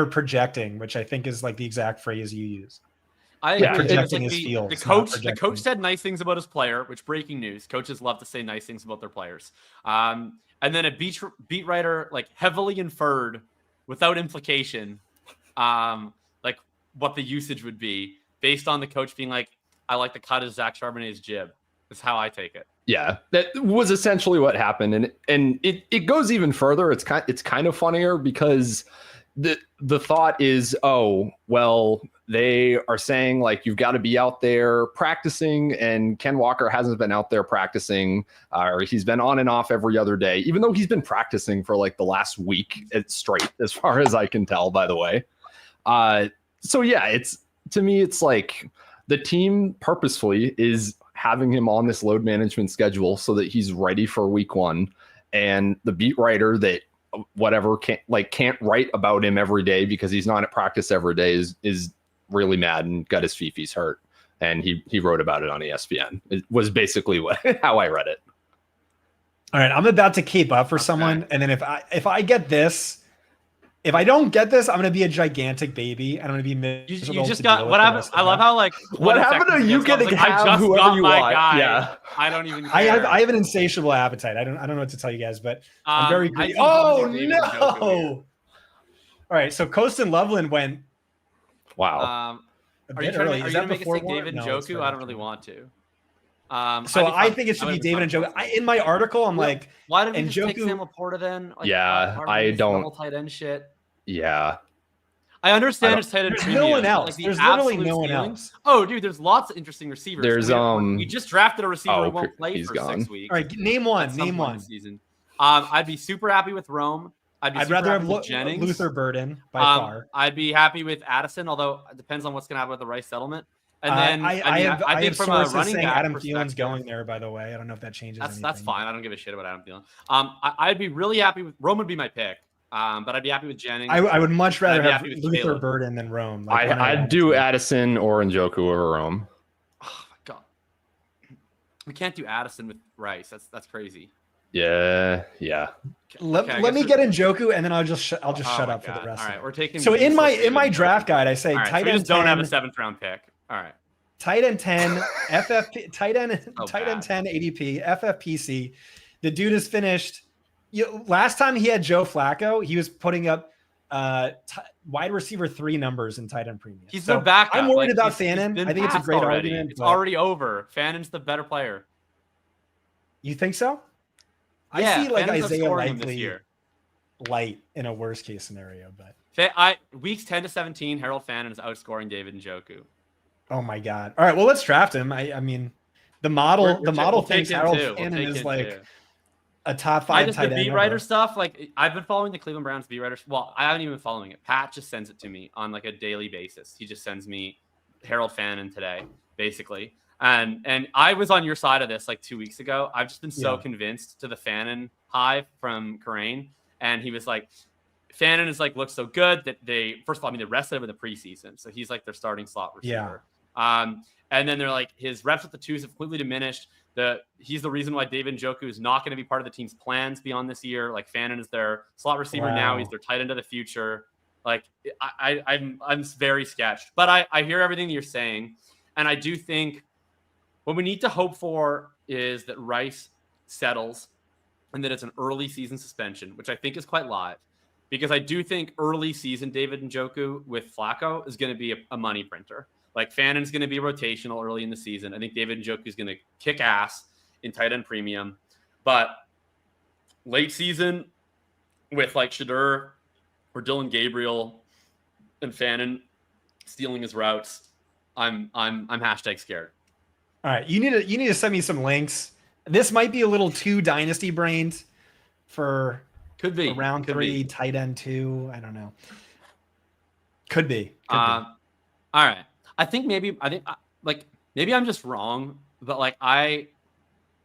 projecting, which I think is like the exact phrase you use. Projecting his feels. The coach said nice things about his player, which breaking news. Coaches love to say nice things about their players. And then a beat writer like heavily inferred without implication, like what the usage would be based on the coach being like, I like the cut of Zach Charbonnet's jib. That's how I take it. Yeah, that was essentially what happened, and it goes even further. It's kind of funnier because the thought is, oh well, they are saying like you've got to be out there practicing, and Ken Walker hasn't been out there practicing, or he's been on and off every other day, even though he's been practicing for like the last week straight, as far as I can tell. By the way, so yeah, to me it's like the team purposefully is having him on this load management schedule so that he's ready for week 1, and the beat writer that can't write about him every day because he's not at practice every day is really mad and got his fifis hurt, and he wrote about it on ESPN. It was basically how I read it. All right, I'm about to keep up for someone, and then if I get this, If I don't get this, I'm gonna be a gigantic baby. I'm gonna be You miserable. just to got deal what with the happened. rest of I the love day. how like What 20 happened to seconds you ago, I was getting like, I have just whoever got you my want? guy. Yeah. I don't even care. I have an insatiable appetite. I don't know what to tell you guys, but I'm very I greedy. do love Oh David no! Njoku here. All right, so Coastin Loveland went Wow. a Are you bit trying early. to, are Is you that gonna make it before say Warren? David No, it's Njoku? right I don't really after. want to. So I think it should be David Njoku. In my article, I'm like, why did we just take Njoku- Sam Laporta then? Like, Yeah, why are we I doing this don't- double tight end shit. Yeah. I understand don't- it's tight end There's premium. no one but, else. Like, the There's literally absolute no one ceiling- else. Oh, dude, there's lots of interesting receivers. There's, we just drafted a receiver who oh, won't play he's for gone. 6 weeks. All right, name one. at some Name point in one. the season. I'd be super happy with Rome. I'd rather have with Jennings. Luther Burden by far. I'd be happy with Addison, although it depends on what's going to happen with the Rice settlement. And then I think have from a sources running saying back Adam Thielen's perspective, going there. By the way, I don't know if that changes anything. that's fine. I don't give a shit about Adam Thielen. I'd be really happy with Rome. Would be my pick, but I'd be happy with Jennings. I would much rather I'd be have happy with Luther Caleb. Burden than Rome. I'd do Addison or Njoku over Rome. Oh my god, we can't do Addison with Rice. That's crazy. Yeah. Let me get Njoku, and then I'll just shut Oh up for God. the rest. All of right, it. we're taking. So in my David draft Njoku. guide, I say All right, tight so we end just don't 10, have a 7th round pick. All right. tight end 10, FFP, tight end bad. 10 ADP, FFPC. The dude has finished. Last time he had Joe Flacco, he was putting up wide receiver 3 numbers in tight end premium. He's their backup. I'm worried about he's Fannin. been I think it's a passed great already. argument. It's but- already over. Fannon's the better player. You think so? Yeah, I see like Fannon's Isaiah outscoring him this Likely year. light in a worst case scenario, but Weeks 10 to 17, Harold Fannin is outscoring David Njoku. oh my god! All right, well let's draft him. I mean, the model We'll thinks take him Harold too. We'll Fannin take is him like too. a top I 5 just tight the end. beat writer stuff. Like I've been following the Cleveland Browns beat writers. Well, I haven't even been following it. Pat just sends it to me on like a daily basis. He just sends me Harold Fannin today, basically. And I was on your side of this like 2 weeks ago. I've just been so convinced to the Fannin hive from Corain, and he was like, Fannin is like looks so good that they first of all, I mean, they rested him in the preseason, so he's like their starting slot receiver. And then they're like his reps with the twos have completely diminished. He's the reason why David Njoku is not going to be part of the team's plans beyond this year. Like Fannin is their slot receiver now. He's their tight end of the future. Like I'm very sketched, but I hear everything that you're saying, and I do think what we need to hope for is that Rice settles and that it's an early season suspension, which I think is quite live, because I do think early season David Njoku with Flacco is going to be a money printer. Like Fannin's going to be rotational early in the season. I think David Njoku is going to kick ass in tight end premium, but late season with like Shadur or Dylan Gabriel and Fannin stealing his routes, I'm hashtag scared. All right, you need to send me some links. This might be a little too dynasty brained for Could be round 3, tight end 2. I don't know. Could be. All right. I think maybe I'm just wrong, but like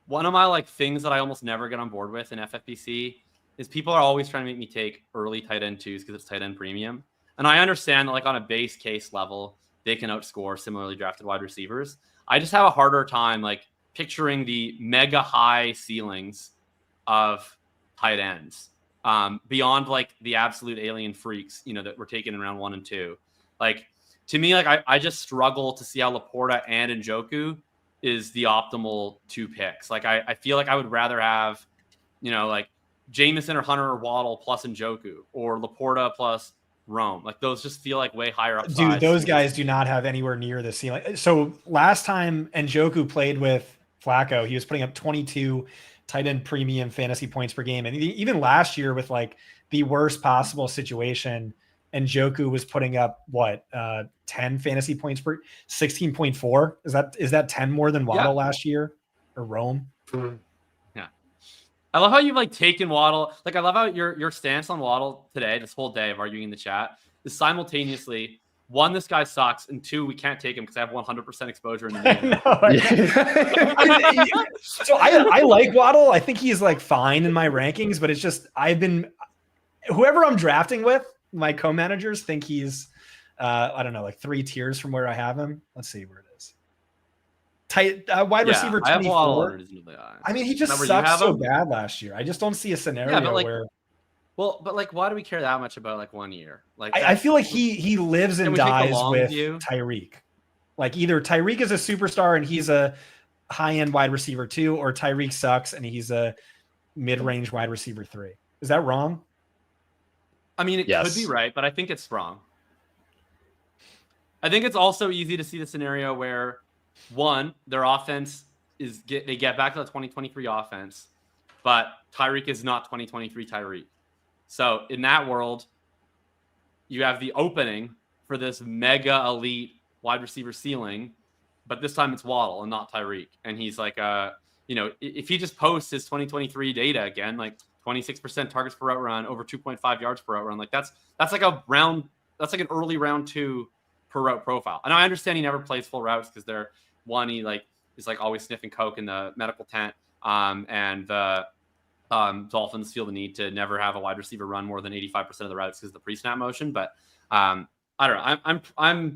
one of my like things that I almost never get on board with in FFPC is people are always trying to make me take early tight end 2s because it's tight end premium. And I understand that like on a base case level, they can outscore similarly drafted wide receivers. I just have a harder time like picturing the mega high ceilings of tight ends beyond like the absolute alien freaks, that were taken in round 1 and 2. Like to me, like I just struggle to see how Laporta and Njoku is the optimal 2 picks. Like I feel like I would rather have, like Jameson or Hunter or Waddle plus Njoku or Laporta plus Rome. Like those just feel like way higher up. Dude, those guys do not have anywhere near the ceiling. So last time Njoku played with Flacco, he was putting up 22 tight end premium fantasy points per game. And even last year with like the worst possible situation, Njoku was putting up 10 fantasy points per 16.4. Is that 10 more than Waddle last year or Rome? Yeah. I love how you've like taken Waddle. Like I love how your stance on Waddle today, this whole day of arguing in the chat, is simultaneously 1, this guy sucks, and 2, we can't take him because I have 100% exposure in the game. So I like Waddle. I think he's like fine in my rankings, but it's just whoever I'm drafting with, my co-managers think he's I don't know, like 3 tiers from where I have him. Let's see where it is. Tight wide receiver 24. I mean, he just sucked so bad last year. I just don't see a scenario where. Well, but like, why do we care that much about like 1 year? Like, I feel like he lives and Can we take the dies long with view? Tyreek. Like either Tyreek is a superstar and he's a high-end wide receiver 2, or Tyreek sucks and he's a mid-range wide receiver 3. Is that wrong? I mean, it could be right, but I think it's wrong. I think it's also easy to see the scenario where, one, their offense they get back to the 2023 offense, but Tyreek is not 2023 Tyreek. So in that world, you have the opening for this mega elite wide receiver ceiling, but this time it's Waddle and not Tyreek. And he's like, if he just posts his 2023 data again, like 26% targets per route run, over 2.5 yards per route run, like that's like an early round 2 per route profile. And I understand he never plays full routes because he is like always sniffing coke in the medical tent. And the Dolphins feel the need to never have a wide receiver run more than 85% of the routes because of the pre-snap motion. But I don't know.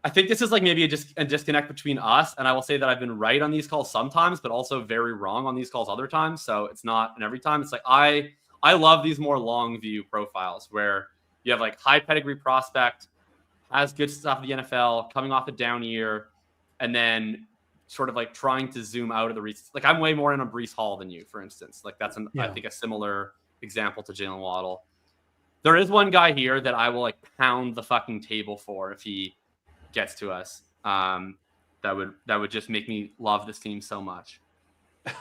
I think this is like maybe a disconnect between us. And I will say that I've been right on these calls sometimes, but also very wrong on these calls other times. So it's not an every time. It's like, I love these more long view profiles where you have like high pedigree prospect, has good stuff in the NFL, coming off a down year, and then sort of like trying to zoom out of the recent. Like I'm way more in a Breece Hall than you, for instance. Like that's I think a similar example to Jalen Waddle. There is one guy here that I will like pound the fucking table for if he gets to us. That would just make me love this team so much.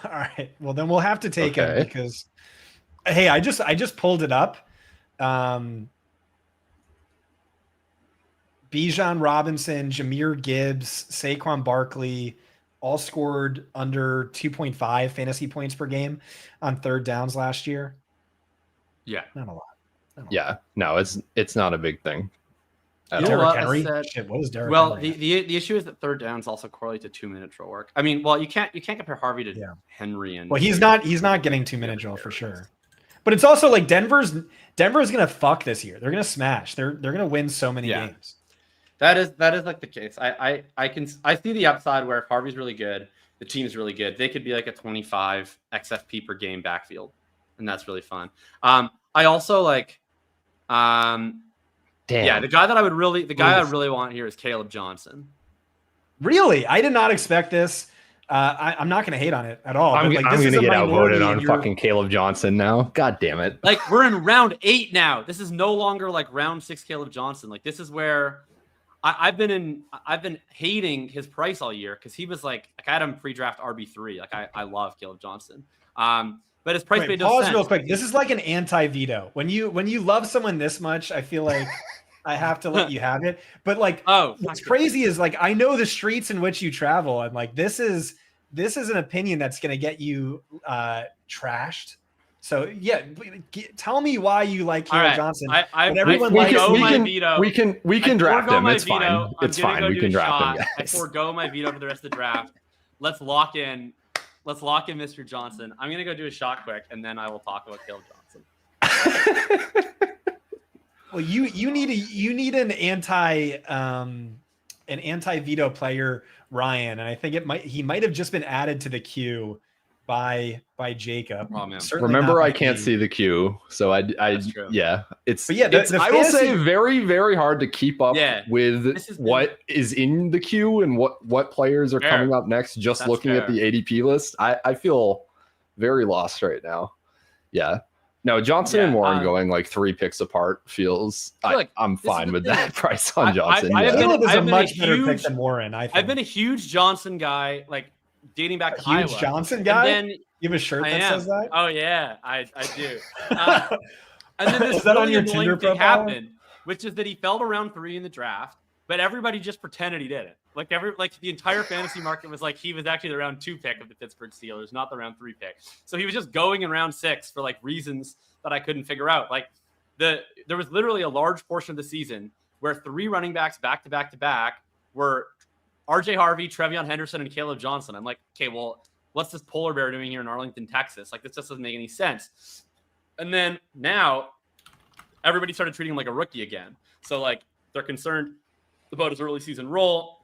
All right. Well, then we'll have to take him because, hey, I just pulled it up. Bijan Robinson, Jahmyr Gibbs, Saquon Barkley all scored under 2.5 fantasy points per game on third downs last year. Yeah. Not a lot. No, it's not a big thing. Derrick Henry? Shit, what is Derrick Henry? The issue is that third downs also correlate to 2-minute drill work. I mean, well, you can't compare Harvey to Henry and. Well, he's not getting 2-minute drill for sure. But it's also like Denver's gonna fuck this year. They're gonna smash. They're gonna win so many games. That is like the case. I see the upside where if Harvey's really good, the team's really good. They could be like a 25 XFP per game backfield, and that's really fun. I also like, Damn. Yeah, the guy I really want here is Caleb Johnson. Really, I did not expect this. I'm not going to hate on it at all. I'm like, going to get outvoted on fucking Caleb Johnson now. God damn it! Like we're in round 8 now. This is no longer like round 6 Caleb Johnson. Like this is where I've been hating his price all year because he was like I had him pre-draft RB3. Like I love Caleb Johnson. But his price made no sense. Pause real quick. This is like an anti-veto. When you love someone this much, I feel like I have to let you have it. But like, what's crazy is like I know the streets in which you travel, and like this is an opinion that's going to get you trashed. So yeah, tell me why you like Caleb Johnson. We can draft him. It's fine. It's fine. We can draft him. I forego my veto for the rest of the draft. Let's lock in Mr. Johnson. I'm gonna go do a shot quick, and then I will talk about Caleb Johnson. Well, you need an anti-veto player, Ryan, and I think he might have just been added to the queue by Jacob. Oh, man. Remember, I can't see the queue, so I it's. But yeah, I will say very, very hard to keep up with what is in the queue and what players are coming up next. Just looking at the ADP list, I feel very lost right now. Yeah. No, Johnson and Warren going like 3 picks apart feels. I'm fine with that price on Johnson. Caleb is a much better pick than Warren. I think. I've been a huge Johnson guy, like dating back to Iowa. Huge Johnson guy. And then, you have a shirt that says that? Oh yeah, I do. And then this that really on your annoying Tinder thing profile? happened, which is that he fell to round 3 in the draft, but everybody just pretended he didn't. Like the entire fantasy market was like he was actually the round 2 pick of the Pittsburgh Steelers, not the round 3 pick. So he was just going in round 6 for like reasons that I couldn't figure out. Like there was literally a large portion of the season where 3 running backs back to back were RJ Harvey, Trevion Henderson, and Caleb Johnson. I'm like, okay, well, what's this polar bear doing here in Arlington, Texas? Like this just doesn't make any sense. And then now everybody started treating him like a rookie again. So like they're concerned about his early season role.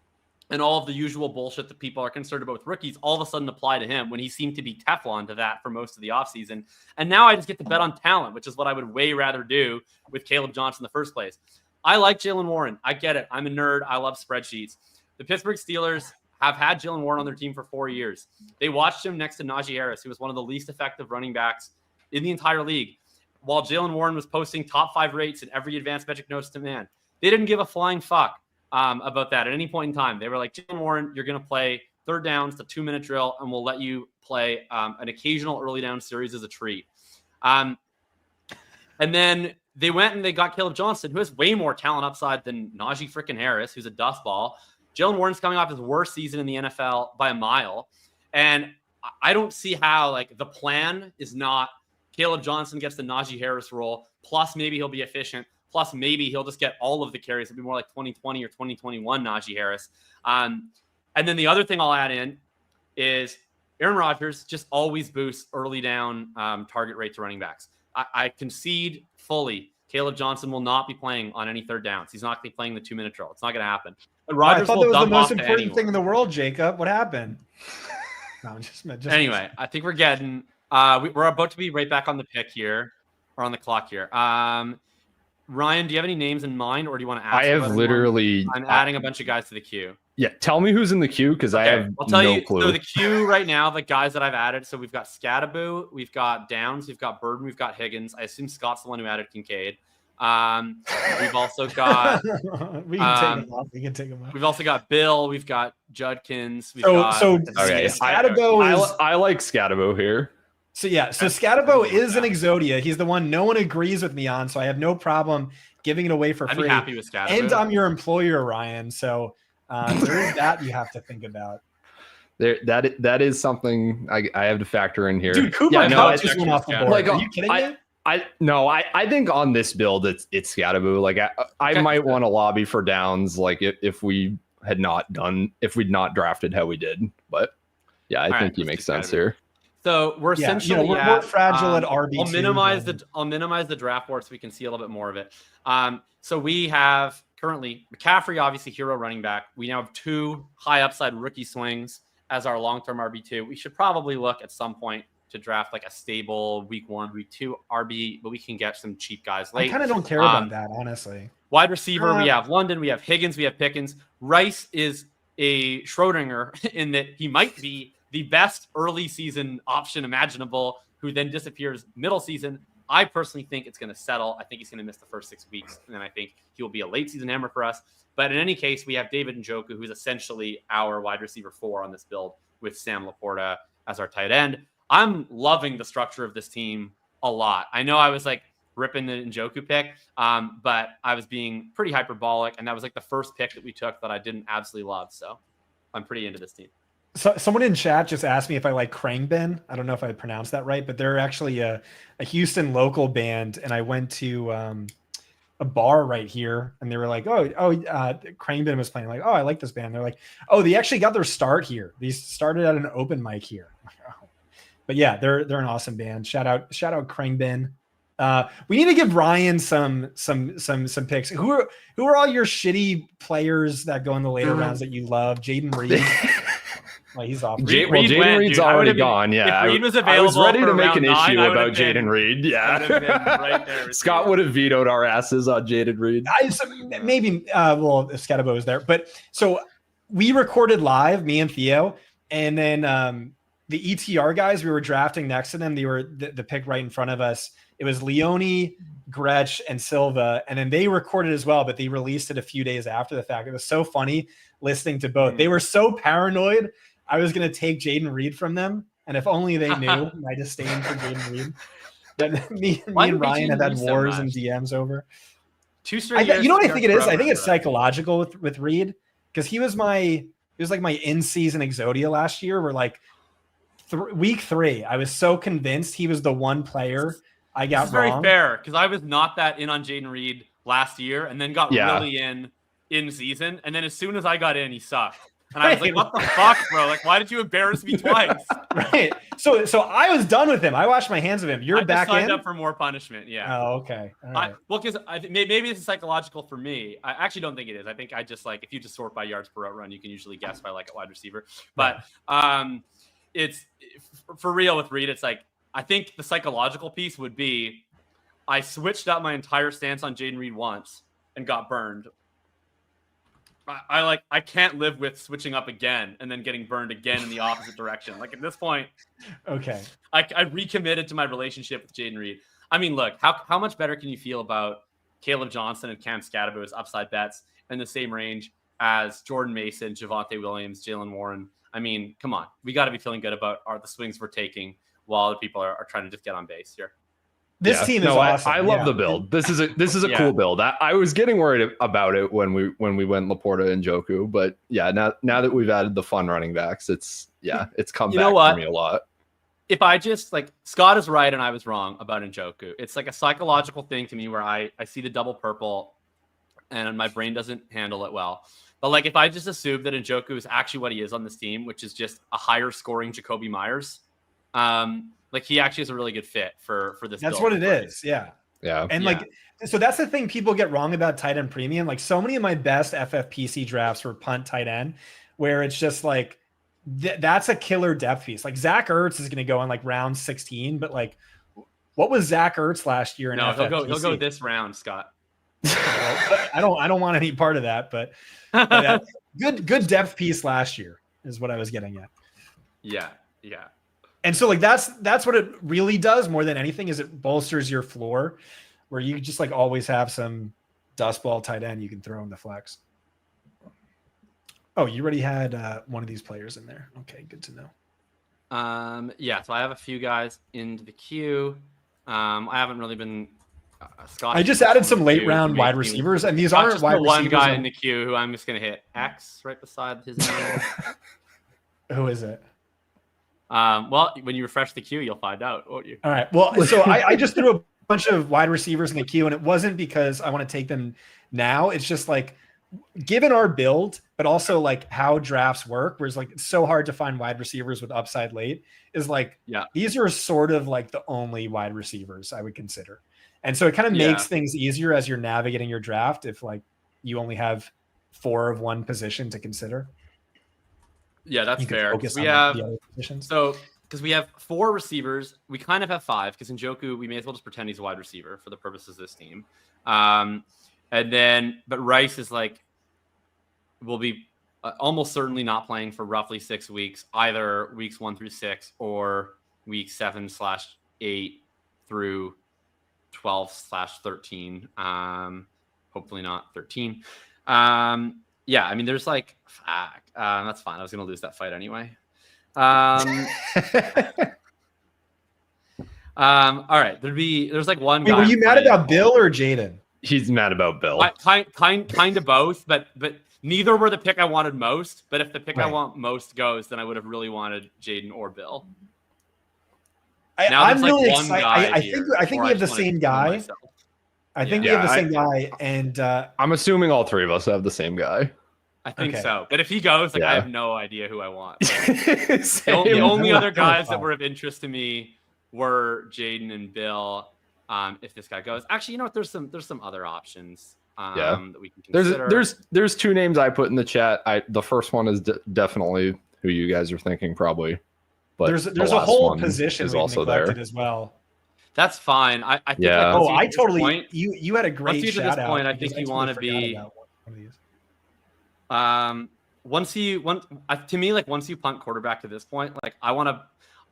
and all of the usual bullshit that people are concerned about with rookies all of a sudden apply to him when he seemed to be Teflon to that for most of the offseason. And now I just get to bet on talent, which is what I would way rather do with Caleb Johnson in the first place. I like Jaylen Warren. I get it. I'm a nerd. I love spreadsheets. The Pittsburgh Steelers have had Jaylen Warren on their team for 4 years. They watched him next to Najee Harris, who was one of the least effective running backs in the entire league, while Jaylen Warren was posting top 5 rates in every advanced metric known to man. They didn't give a flying fuck about that at any point in time. They were like, Jaylen Warren, you're going to play third downs, the 2-minute drill, and we'll let you play an occasional early down series as a treat. And then they went and they got Caleb Johnson, who has way more talent upside than Najee freaking Harris, who's a dust ball. Jaylen Warren's coming off his worst season in the NFL by a mile. And I don't see how, like, the plan is not Caleb Johnson gets the Najee Harris role, plus maybe he'll be efficient, plus maybe he'll just get all of the carries. It'll be more like 2020 or 2021 Najee Harris. And then the other thing I'll add in is Aaron Rodgers just always boosts early down target rate to running backs. I concede fully Caleb Johnson will not be playing on any third downs. He's not going to be playing the 2-minute drill. It's not going to happen. But Rodgers I thought will that was the dump most off to important thing in anyone. the world, Jacob. What happened? No, just Anyway, I think we're getting we're about to be right back on the pick here, or on the clock here. Ryan, do you have any names in mind, or do you want to ask? I have about literally. I'm adding a bunch of guys to the queue. Yeah, tell me who's in the queue because I have I'll tell no you. clue. So the queue right now, the guys that I've added. So we've got Scattaboo, we've got Downs, we've got Burden, we've got Higgins. I assume Scott's the one who added Kincaid. We've also got. we can take him off. We can take him off. We've also got Bill. We've got Judkins. We've So got, Okay. Scatabo is. I like Scatabo here. So yeah, so Scatabo is an Exodia. He's the one no one agrees with me on, so I have no problem giving it away for I'd be free. happy with Scatabo. And I'm your employer, Ryan. So there is that you have to think about. That is something I have to factor in here. Dude, Cooper Yeah, no, Kupp I- just went off the board. Like, Are you kidding me? I think on this build it's Scatabo. Like I Okay. might want to lobby for Downs. Like if we'd not drafted how we did. But yeah, I think he makes sense here. So we're Yeah, essentially we're more fragile at RB2. I'll minimize the draft board so we can see a little bit more of it. So we have currently McCaffrey, obviously hero running back. We now have 2 high upside rookie swings as our long-term RB2. We should probably look at some point to draft like a stable week 1, week 2 RB, but we can get some cheap guys late. I kind of don't care about that, honestly. Wide receiver, we have London, we have Higgins, we have Pickens. Rice is a Schrodinger in that he might be the best early season option imaginable, who then disappears middle season. I personally think it's going to settle. I think he's going to miss the first 6 weeks, and then I think he will be a late season hammer for us. But in any case, we have David Njoku, who's essentially our wide receiver 4 on this build, with Sam Laporta as our tight end. I'm loving the structure of this team a lot. I know I was like ripping the Njoku pick, but I was being pretty hyperbolic, and that was like the first pick that we took that I didn't absolutely love. So I'm pretty into this team. So someone in chat just asked me if I like Khruangbin. I don't know if I pronounced that right, but they're actually a Houston local band, and I went to a bar right here, and they were like, Khruangbin was playing. Like, oh, I like this band. They're like, oh, they actually got their start here. They started at an open mic here. But yeah, they're an awesome band. Shout out Khruangbin. We need to give Ryan some picks. Who are all your shitty players that go in the later rounds that you love? Jaden Reed. Well, he's off. Jaden Reed's already gone. Yeah, if Reed was I was available ready to for make an round issue 9, about Jaden Reed. I would have been Yeah, right there with Scott you. would have vetoed our asses on Jaden Reed. Maybe if Scatabo was there, but so we recorded live, me and Theo, and then the ETR guys, we were drafting next to them. They were the pick right in front of us. It was Leone, Gretsch, and Silva, and then they recorded as well, but they released it a few days after the fact. It was so funny listening to both. They were so paranoid I was going to take Jaden Reed from them, and if only they knew my disdain for Jaden Reed. That me and Ryan have had wars and DMs over. 2 straight years. You know what I think it is? I think it's forever. psychological with Reed, because he was my in-season Exodia last year. Where like week 3, I was so convinced he was the one player I got This is very wrong. fair, because I was not that in on Jaden Reed last year, and then got Yeah. really in season, and then as soon as I got in, he sucked. And I was like, what the fuck, bro? Like, why did you embarrass me twice? Right. So I was done with him. I washed my hands of him. You're I back just signed in? up for more punishment. Yeah. Oh, okay. All right. Well, because maybe it's psychological for me. I actually don't think it is. I think I just like, if you just sort by yards per route run, you can usually guess by like a wide receiver. But it's for real with Reed. It's like, I think the psychological piece would be, I switched up my entire stance on Jaden Reed once and got burned. I can't live with switching up again and then getting burned again in the opposite direction. Like at this point, okay, I recommitted to my relationship with Jaden Reed. I mean, look, how much better can you feel about Caleb Johnson and Cam Scadaboo as upside bets in the same range as Jordan Mason, Javonte Williams, Jalen Warren? I mean, come on, we got to be feeling good about the swings we're taking while other people are trying to just get on base here. This team is awesome. I love the build. This is a cool build. I was getting worried about it when we went Laporta and Njoku, but yeah, now that we've added the fun running backs, it's come back for me a lot. If I just like, Scott is right and I was wrong about Njoku. It's like a psychological thing to me where I see the double purple and my brain doesn't handle it well. But like, if I just assume that Njoku is actually what he is on this team, which is just a higher scoring Jacoby Myers, like he actually is a really good fit for this. That's what it is. Yeah. Yeah. And like, so that's the thing people get wrong about tight end premium. Like so many of my best FFPC drafts were punt tight end, where it's just like, that's a killer depth piece. Like Zach Ertz is going to go in like round 16, but like, what was Zach Ertz last year? No, he'll go this round, Scott. I don't want any part of that, but good depth piece last year is what I was getting at. Yeah. And so like that's what it really does more than anything, is it bolsters your floor, where you just like always have some dust ball tight end you can throw in the flex. Oh, you already had one of these players in there. Okay, good to know. Yeah, so I have a few guys into the queue. I haven't really been Scott. I just added some late round wide receivers, and these aren't wide receivers. One guy in the queue who I'm just gonna hit X right beside his name. Who is it? Well, when you refresh the queue, you'll find out, won't you? All right. Well, so I just threw a bunch of wide receivers in the queue, and it wasn't because I want to take them now. It's just like, given our build, but also like how drafts work, where it's like it's so hard to find wide receivers with upside late, is like, these are sort of like the only wide receivers I would consider. And so it kind of makes things easier as you're navigating your draft if like you only have 4 of one position to consider. Yeah, that's fair. Because we have 4 receivers. We kind of have 5 because Njoku, we may as well just pretend he's a wide receiver for the purposes of this team. But Rice is like, will be almost certainly not playing for roughly 6 weeks, either weeks 1 through 6 or week 7/8 through 12/13. Hopefully not 13. Yeah, I mean, there's like, that's fine. I was going to lose that fight anyway. All right. There's like one guy. Were you mad about Bill or Jaden? He's mad about Bill. Kind of both, but neither were the pick I wanted most. But if the pick I want most goes, then I would have really wanted Jaden or Bill. I'm really excited. I think we have the same guy. I think we have the same guy, and I'm assuming all 3 of us have the same guy. I think so. But if he goes, like, I have no idea who I want. The only other guys that were of interest to me were Jaden and Bill. If this guy goes, actually, you know what? There's some other options. That we can consider. There's 2 names I put in the chat. The first one is definitely who you guys are thinking, probably. But there's a whole position is also there as well. That's fine. I think. Yeah. I totally. You had a great shout out. At this point, I think you want to be. Once you punt quarterback to this point, like I want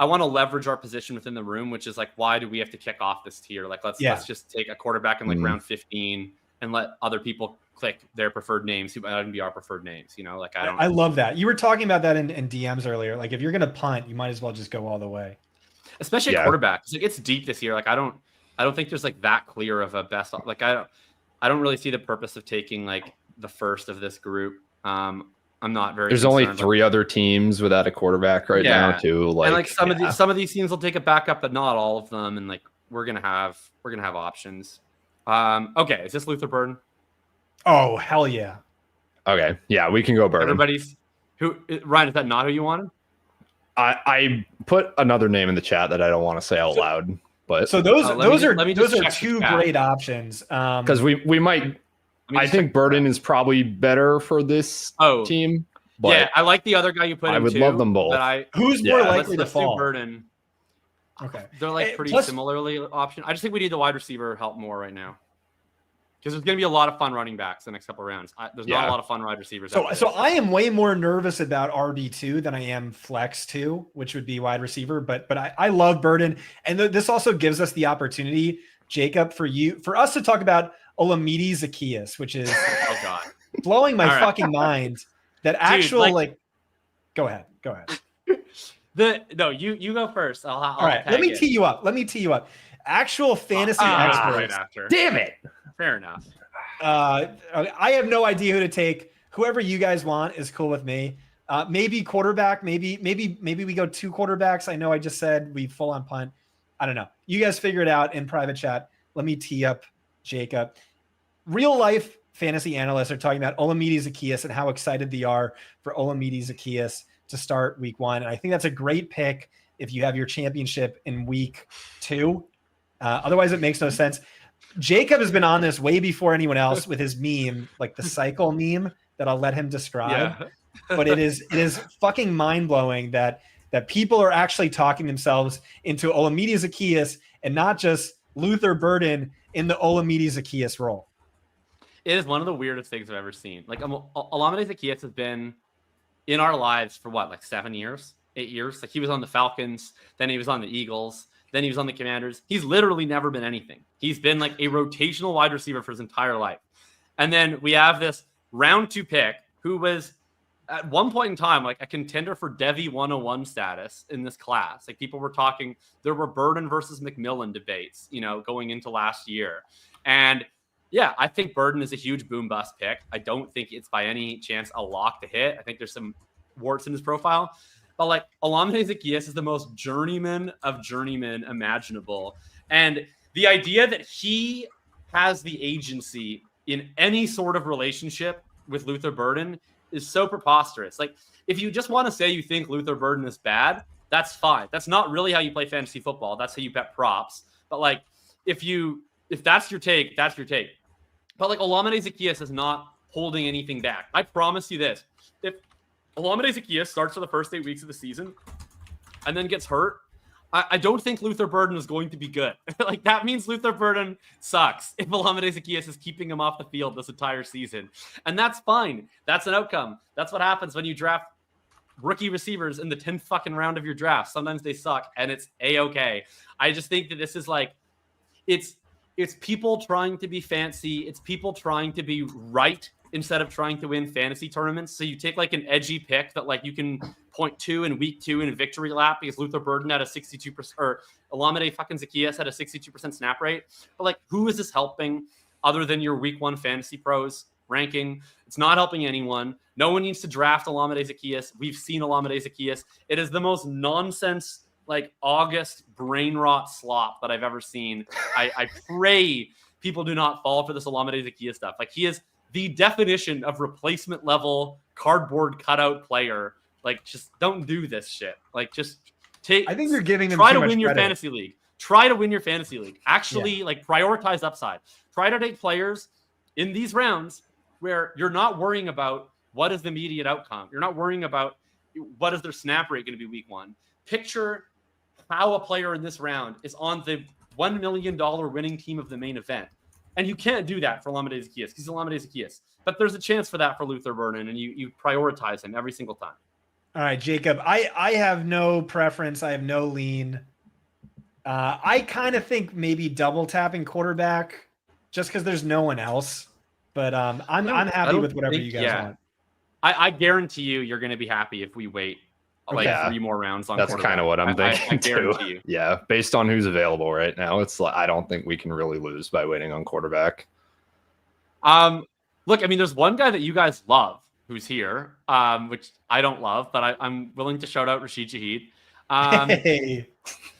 to leverage our position within the room, which is like, why do we have to kick off this tier? Like, let's just take a quarterback in like round 15 and let other people click their preferred names who might not even be our preferred names. You know, like I love that. You were talking about that in DMs earlier. Like, if you're gonna punt, you might as well just go all the way. Especially at quarterback. Like, it's deep this year. Like I don't think there's like that clear of a best. Like I don't really see the purpose of taking like the first of this group. I'm not very. There's only 3 other teams without a quarterback right now, too. Like, and like some of these teams will take a backup, but not all of them. And like we're gonna have options. Okay, is this Luther Burden? Oh hell yeah. Okay, yeah, we can go Burden. Ryan, is that not who you wanted? I put another name in the chat that I don't want to say out loud, but So those are check two the chat. great options. because we might. I think Burden is probably better for this team. But yeah, I like the other guy you put in. I would love them both. Who's more likely to let's fall? do Burden. Okay, They're like pretty similarly option. I just think we need the wide receiver help more right now. Because there's going to be a lot of fun running backs the next couple of rounds. There's not a lot of fun wide receivers. So I am way more nervous about RB2 than I am Flex 2, which would be wide receiver. But I love Burden, and this also gives us the opportunity, Jacob, for us to talk about Olamide Zaccheaus, which is blowing my fucking mind. That actual go ahead. You go first. I'll all right. Let me tee you up. Actual fantasy experts. Right after. Damn it. Fair enough. I have no idea who to take. Whoever you guys want is cool with me. Maybe quarterback. Maybe we go 2 quarterbacks. I know I just said we full on punt. I don't know. You guys figure it out in private chat. Let me tee up Jacob. Real life fantasy analysts are talking about Olamide Zaccheaus and how excited they are for Olamide Zaccheaus to start week 1. And I think that's a great pick if you have your championship in week 2. Otherwise, it makes no sense. Jacob has been on this way before anyone else with his meme, like the cycle meme that I'll let him describe. Yeah. But it is fucking mind blowing that people are actually talking themselves into Olamide Zaccheaus and not just Luther Burden in the Olamide Zaccheaus role. It is one of the weirdest things I've ever seen. Like Olamide Zaccheaus has been in our lives for what, like 7 years, 8 years? Like he was on the Falcons, then he was on the Eagles, then he was on the Commanders. He's literally never been anything. He's been like a rotational wide receiver for his entire life. And then we have this round 2 pick who was at one point in time like a contender for Devy 101 status in this class. Like people were talking, there were Burden versus McMillan debates, going into last year. And yeah, I think Burden is a huge boom bust pick. I don't think it's by any chance a lock to hit. I think there's some warts in his profile. But like Olamide Zaccheaus is the most journeyman of journeymen imaginable. And the idea that he has the agency in any sort of relationship with Luther Burden is so preposterous. Like if you just want to say you think Luther Burden is bad, that's fine. That's not really how you play fantasy football. That's how you bet props. But like if that's your take, that's your take. But like Olamide Zaccheaus is not holding anything back. I promise you this. If Olamide Zaccheaus starts for the first 8 weeks of the season and then gets hurt, I don't think Luther Burden is going to be good. Like that means Luther Burden sucks if Olamide Zaccheaus is keeping him off the field this entire season. And that's fine. That's an outcome. That's what happens when you draft rookie receivers in the 10th fucking round of your draft. Sometimes they suck and it's A-okay. I just think that this is like, it's people trying to be fancy. It's people trying to be right instead of trying to win fantasy tournaments. So you take like an edgy pick that like you can point to in week 2 in a victory lap because Luther Burden had a 62% or Olamide fucking Zaccheaus had a 62% snap rate. But like, who is this helping other than your week 1 fantasy pros ranking? It's not helping anyone. No one needs to draft Olamide Zaccheaus. We've seen Olamide Zaccheaus. It is the most nonsense, like August brain rot slop that I've ever seen. I pray people do not fall for this Olamide Zaccheaus stuff. Like he is the definition of replacement level cardboard cutout player. Like just don't do this shit. Like just take. I think you're giving them try too to much win your credit. fantasy league. Try to win your fantasy league. Actually, like prioritize upside. Try to take players in these rounds where you're not worrying about what is the immediate outcome. You're not worrying about what is their snap rate going to be week 1. Picture how a player in this round is on the $1 million winning team of the main event. And you can't do that for Olamide Zaccheaus because he's Olamide Zaccheaus. But there's a chance for that for Luther Burden, and you prioritize him every single time. All right, Jacob. I have no preference. I have no lean. I kind of think maybe double tapping quarterback just because there's no one else. But I'm happy with whatever you guys want. I guarantee you're going to be happy if we wait like 3 more rounds on. That's kind of what I'm thinking I guarantee you. Yeah, based on who's available right now, it's like I don't think we can really lose by waiting on quarterback. Look, I mean, there's one guy that you guys love who's here, which I don't love, but I'm willing to shout out Rashid Shaheed. Hey.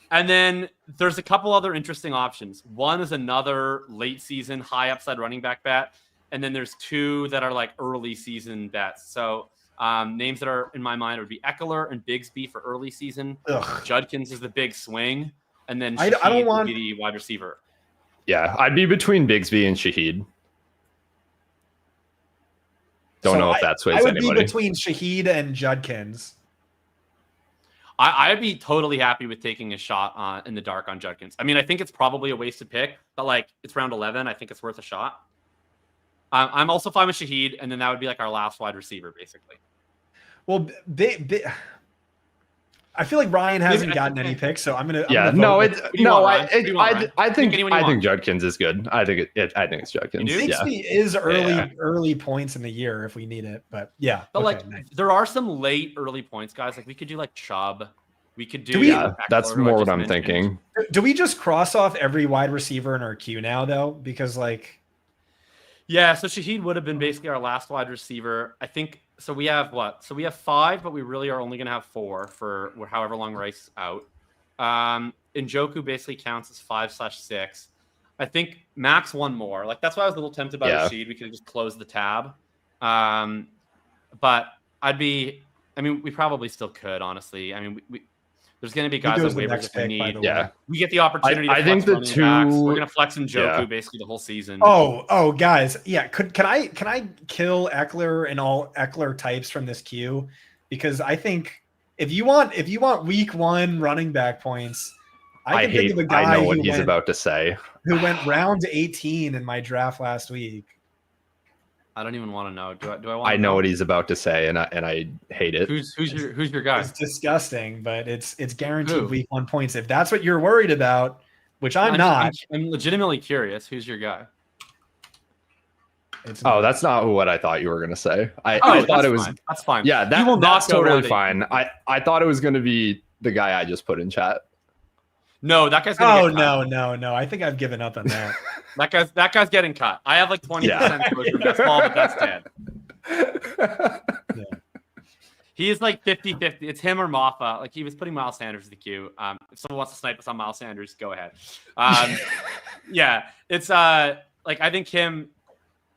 And then there's a couple other interesting options. One is another late season high upside running back bet, and then there's 2 that are like early season bets. So Names that are in my mind would be Eckler and Bigsby for early season. Ugh. Judkins is the big swing, and then I don't Shaheed want- would be the wide receiver. Yeah, I'd be between Bigsby and Shaheed. Don't know if that sways I would anybody. be between Shaheed and Judkins. I'd be totally happy with taking a shot in the dark on Judkins. I mean, I think it's probably a wasted pick, but like it's round 11. I think it's worth a shot. I'm also fine with Shaheed, and then that would be like our last wide receiver, basically. Well, I feel like Ryan hasn't gotten any picks, so I'm gonna. I think Judkins is good. I think it's Judkins. Bigsby is early points in the year if we need it, but yeah. But there are some late early points, guys. Like we could do like Chubb. We could do. That's more what I'm thinking. Do we just cross off every wide receiver in our queue now, though? Because yeah, so Shaheed would have been basically our last wide receiver. I think so. We have what? So we have 5, but we really are only going to have 4 for however long Rice out. Njoku basically counts as 5/6. I think Max one more. Like that's why I was a little tempted by Rashid. We could have just closed the tab. But we probably still could, honestly. I mean, there's going to be guys on waivers if we need. We get the opportunity. I think the two. Backs. We're going to flex Njoku basically the whole season. Oh, guys, yeah. Can I kill Eckler and all Eckler types from this queue? Because I think if you want week 1 running back points, I think of a guy. I know what he's about to say. Who went round 18 in my draft last week. I don't even want to know. Do I want? I know what he's about to say, and I hate it. Who's your guy? It's disgusting, but it's guaranteed week 1 points. If that's what you're worried about, which I'm not. I'm legitimately curious. Who's your guy? That's not what I thought you were going to say. I thought it was. Fine. That's fine. Yeah, that's totally fine. I thought it was going to be the guy I just put in chat. No, that guy's gonna get cut. No. I think I've given up on that. that guy's getting cut. I have like 20% exposure from best ball, but that's dead. Yeah. He is like 50-50. It's him or Maffa. Like he was putting Miles Sanders in the queue. If someone wants to snipe us on Miles Sanders, go ahead. Yeah, it's like I think him.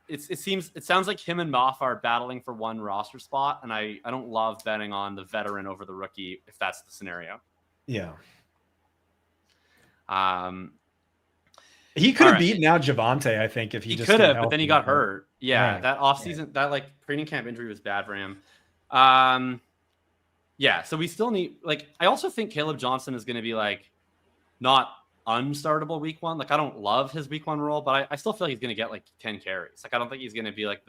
It sounds like him and Maffa are battling for one roster spot, and I don't love betting on the veteran over the rookie if that's the scenario. Yeah. He could have beaten out Javonte, I think, if he just could have, but then he got hurt. Yeah, that offseason, that like training camp injury was bad for him. Yeah, so we still need I also think Caleb Johnson is going to be like not unstartable week 1. Like I don't love his week 1 role, but I still feel like he's going to get like 10 carries. Like I don't think he's going to be like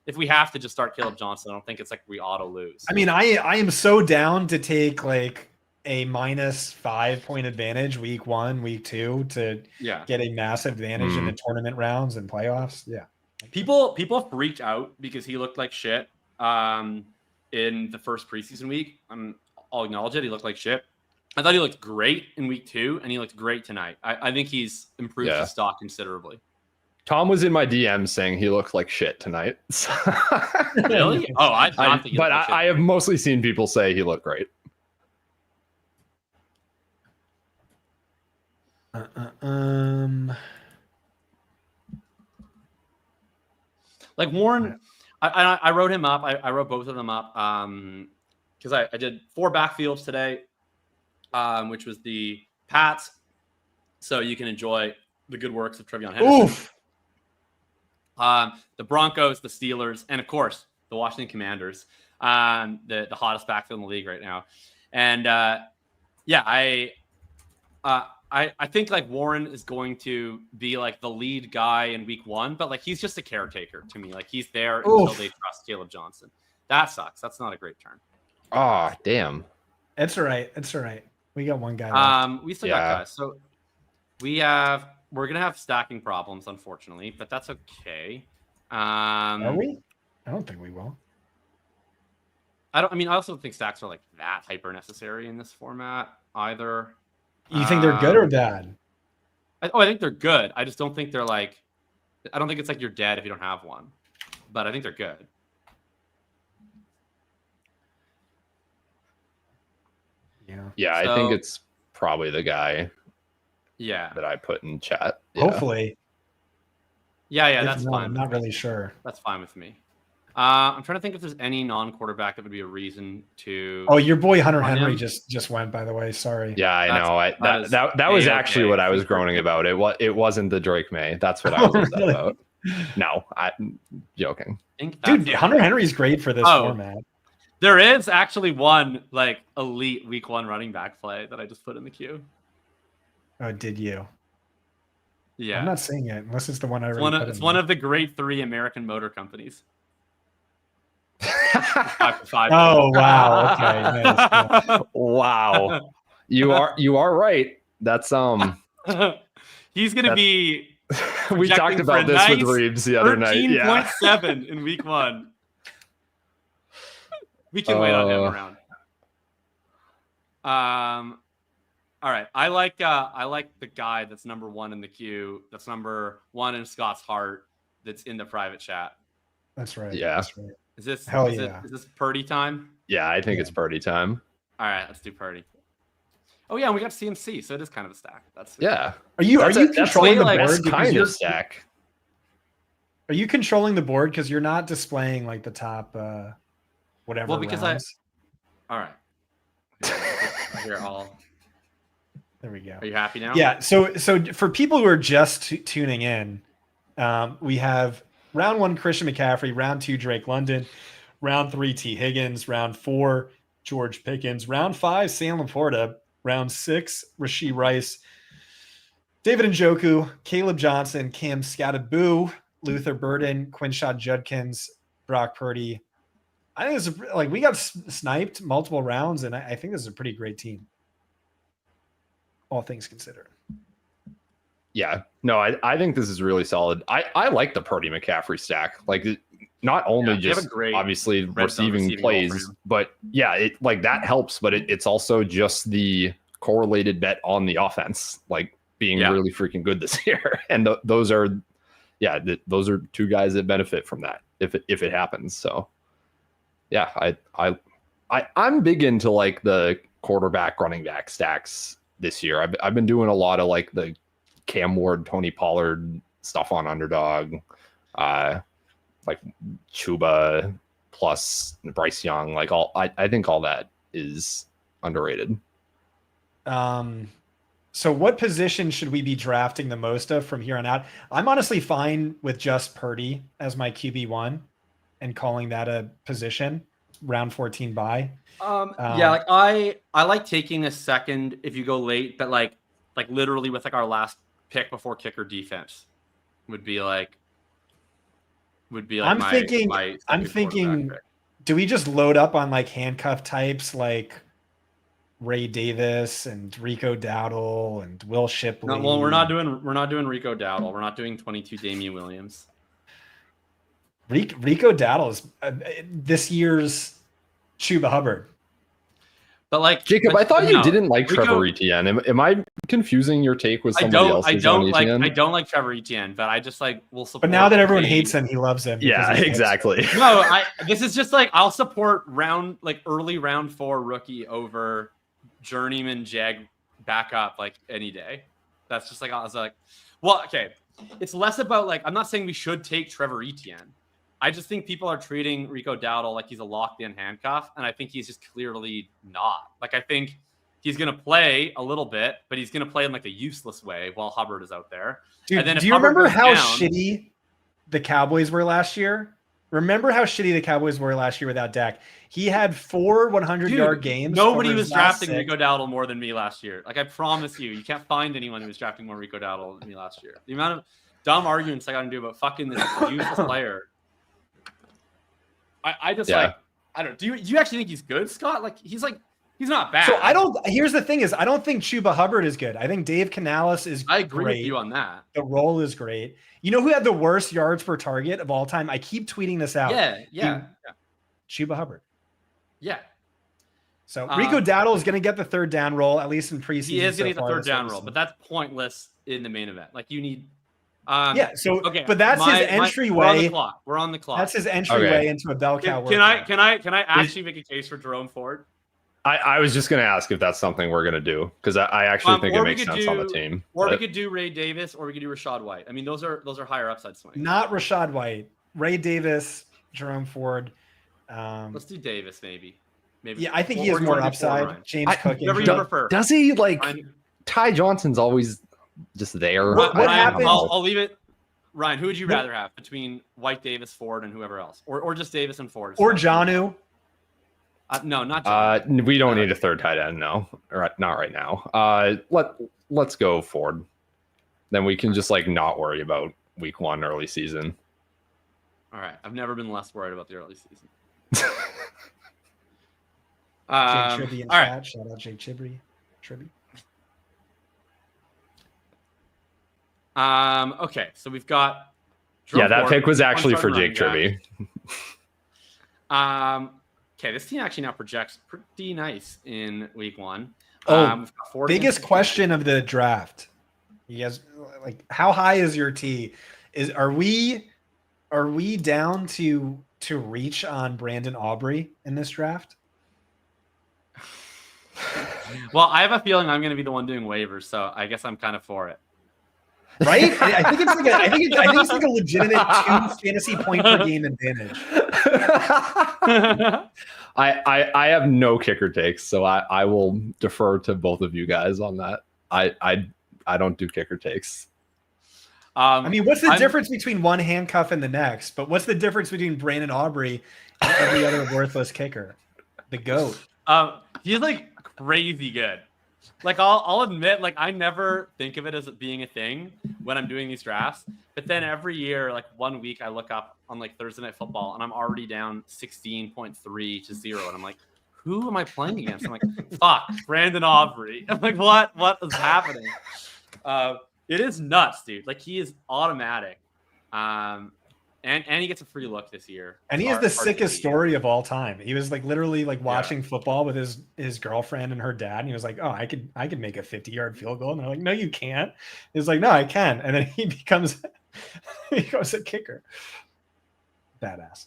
if we have to just start Caleb Johnson, I don't think it's like we auto lose. I mean, I am so down to take like a -5 point advantage week 1, week 2 to get a massive advantage in the tournament rounds and playoffs. Yeah. People freaked out because he looked like shit in the first preseason week. I'll acknowledge it. He looked like shit. I thought he looked great in week 2, and he looked great tonight. I think he's improved his stock considerably. Tom was in my DM saying he looked like shit tonight. Really? Oh, I think he but I have mostly seen people say he looked great. Like Warren, I wrote him up. I wrote both of them up because I did 4 backfields today, which was the Pats. So you can enjoy the good works of Trevion Henderson. The Broncos, the Steelers, and of course the Washington Commanders, the hottest backfield in the league right now. And I think like Warren is going to be like the lead guy in week 1, but like he's just a caretaker to me. Like he's there until they trust Caleb Johnson. That sucks. That's not a great turn. Oh, damn. It's all right. We got one guy left. We still got guys. So we're gonna have stacking problems, unfortunately, but that's okay. Are we? I don't think we will. I also don't think stacks are like that hyper necessary in this format either. You think they're good or bad? I think they're good. I just don't think they're like. I don't think it's like you're dead if you don't have one, but I think they're good. Yeah. So, I think it's probably the guy. Yeah. That I put in chat. Yeah. Hopefully. Yeah, that's fine. I'm not really sure. That's fine with me. I'm trying to think if there's any non-quarterback that would be a reason to. Oh, your boy Hunter on Henry him. just went. By the way, sorry. Yeah, I That's- know. that That is was A-okay. actually what I was groaning about. It wasn't the Drake May. That's what I was upset Really? about. No, I'm joking. I think Dude, that's Hunter okay. Henry's great for this Oh. format. There is actually one like elite week 1 running back play that I just put in the queue. Oh, did you? Yeah, I'm not seeing it unless it's the one I it's already one of put it's in one there. of the great 3 American motor companies. 5 Oh wow. Okay. Nice. Yeah. Wow, you are right. That's He's gonna be we talked projecting for about a this with nice Reeves the other night. Yeah. 13.7 in week 1. We can wait on him around. All right. I like the guy that's number 1 in the queue. That's number 1 in Scott's heart. That's in the private chat. That's right. Yeah. That's right. Is this Hell is yeah. Is this Purdy time? Yeah, I think Yeah. it's party time. All right, let's do Purdy. Oh yeah, and we got CMC, so it is kind of a stack. That's Yeah. Are you That's controlling the like- board? That's because kind you're- of stack. Are you controlling the board because you're not displaying like the top whatever? Well, because rounds? all right. Here, all. There we go. Are you happy now? Yeah. So for people who are just tuning in, we have round 1 Christian McCaffrey, round 2 Drake London, round 3 T Higgins, round 4 George Pickens, round 5 Sam Laporta, round 6 Rashee Rice, David Njoku, Caleb Johnson, Cam Skatteboo, Luther Burden, Quinshot Judkins, Brock Purdy. I think it's like we got sniped multiple rounds, and I think this is a pretty great team, all things considered. Yeah. No, I think this is really solid. I like the Purdy McCaffrey stack. Like not only Yeah, they have a just great obviously red zone receiving receiving role for plays, him. but yeah, it like that helps, but it's also just the correlated bet on the offense, like being Yeah. really freaking good this year. And those are those are 2 guys that benefit from that if it happens. So yeah, I'm big into like the quarterback running back stacks this year. I've been doing a lot of like the Cam Ward, Tony Pollard stuff on Underdog, like Chuba plus Bryce Young, like all. I think all that is underrated. So what position should we be drafting the most of from here on out? I'm honestly fine with just Purdy as my QB1 and calling that a position round 14 bye. Yeah, like I like taking a second if you go late, but like literally with like our last pick before kicker defense would be like I'm my thinking- my I'm second thinking- quarterback pick. Do we just load up on like handcuff types like Ray Davis and Rico Dowdle and Will Shipley? No, well, we're not doing Rico Dowdle. We're not doing 22 Damian Williams. Rico Dowdle is this year's Chuba Hubbard. But like Jacob, but- I thought but you no, didn't like Rico- Trevor Etienne. Am I confusing your take with somebody else's? I don't on like Etienne? I don't like Trevor Etienne, but I just like will support. But now that everyone Dave. hates him, he loves him. because Yeah, he's exactly. No, this is just like I'll support early round 4 rookie over journeyman jag backup like any day. That's just like I was like, well, okay. It's less about like I'm not saying we should take Trevor Etienne. I just think people are treating Rico Dowdle like he's a locked-in handcuff, and I think he's just clearly not. Like I think he's gonna play a little bit, but he's gonna play in like a useless way while Hubbard is out there. Dude, And then if do you Hubbard remember goes how down- shitty the Cowboys were last year? Remember how shitty the Cowboys were last year without Dak? He had 4 100-yard games. Nobody over was his last drafting 6. Rico Dowdle more than me last year. Like I promise you can't find anyone who was drafting more Rico Dowdle than me last year. The amount of dumb arguments I got to do about fucking this useless player. I just Yeah. like I don't. Do you actually think he's good, Scott? Like he's not bad. So I don't. Here's the thing: I don't think Chuba Hubbard is good. I think Dave Canales is. I agree great. with you on that. The role is great. You know who had the worst yards per target of all time? I keep tweeting this out. Yeah. Chuba Hubbard. Yeah. So Rico Dowdle is going to get the 3rd down role at least in preseason. He is going to get the so far 3rd this down season. roll, but that's pointless in the main event. Like you need. Yeah. So Okay. but that's his We're on the entryway. clock. We're on the clock. That's his entryway Okay. into a bell cow. Can I workout. actually make a case for Jerome Ford? I was just going to ask if that's something we're going to do because I actually think or it we makes could sense on the do- team. Or we but- could do Ray Davis, or we could do Rashad White. I mean, those are higher upside swings. Not Rashad White, Ray Davis, Jerome Ford. Let's do Davis, maybe. Yeah, I think Or- he has or do you more wanna do Ford, upside. Ryan? James Cook. Whatever you injury. prefer. Does he like Ryan, Ty Johnson's always just there? What Ryan, happened- I'll leave it. Ryan, who would you What- rather have between White, Davis, Ford, and whoever else, or just Davis and Ford? Or Jonnu. No, not John. We don't need a third tight end, no. Not right now. Let's go Ford. Then we can just like not worry about week 1 early season. All right, I've never been less worried about the early season. Jake All Tribby in right. chat. Shout out Jake Tribby. Okay, so we've got. Yeah, that Ford, pick was actually for unstarted Jake running Tribby. Okay, this team actually now projects pretty nice in week 1. Oh, we've got Ford Biggest against- question of the draft. You guys, like, how high is your T? Are we down to reach on Brandon Aubrey in this draft? Well, I have a feeling I'm going to be the one doing waivers, so I guess I'm kind of for it. Right? I think it's like a legitimate 2 fantasy point per game advantage. I have no kicker takes, so I will defer to both of you guys on that. I don't do kicker takes. I mean, what's the difference between one handcuff and the next? But what's the difference between Brandon Aubrey and every other worthless kicker? The GOAT. He's like crazy good. Like I'll admit, like I never think of it as being a thing when I'm doing these drafts. But then every year, like 1 week, I look up on like Thursday Night Football and I'm already down 16.3 to 0, and I'm like, who am I playing against? I'm like, fuck, Brandon Aubrey. I'm like, what is happening? It is nuts, dude. Like he is automatic. And he gets a free look this year. And he is the sickest story of all time. He was like literally like watching football with his girlfriend and her dad, and he was like, "Oh, I could make a 50-yard field goal." And they're like, "No, you can't." He's like, "No, I can." And then he becomes a kicker. Badass.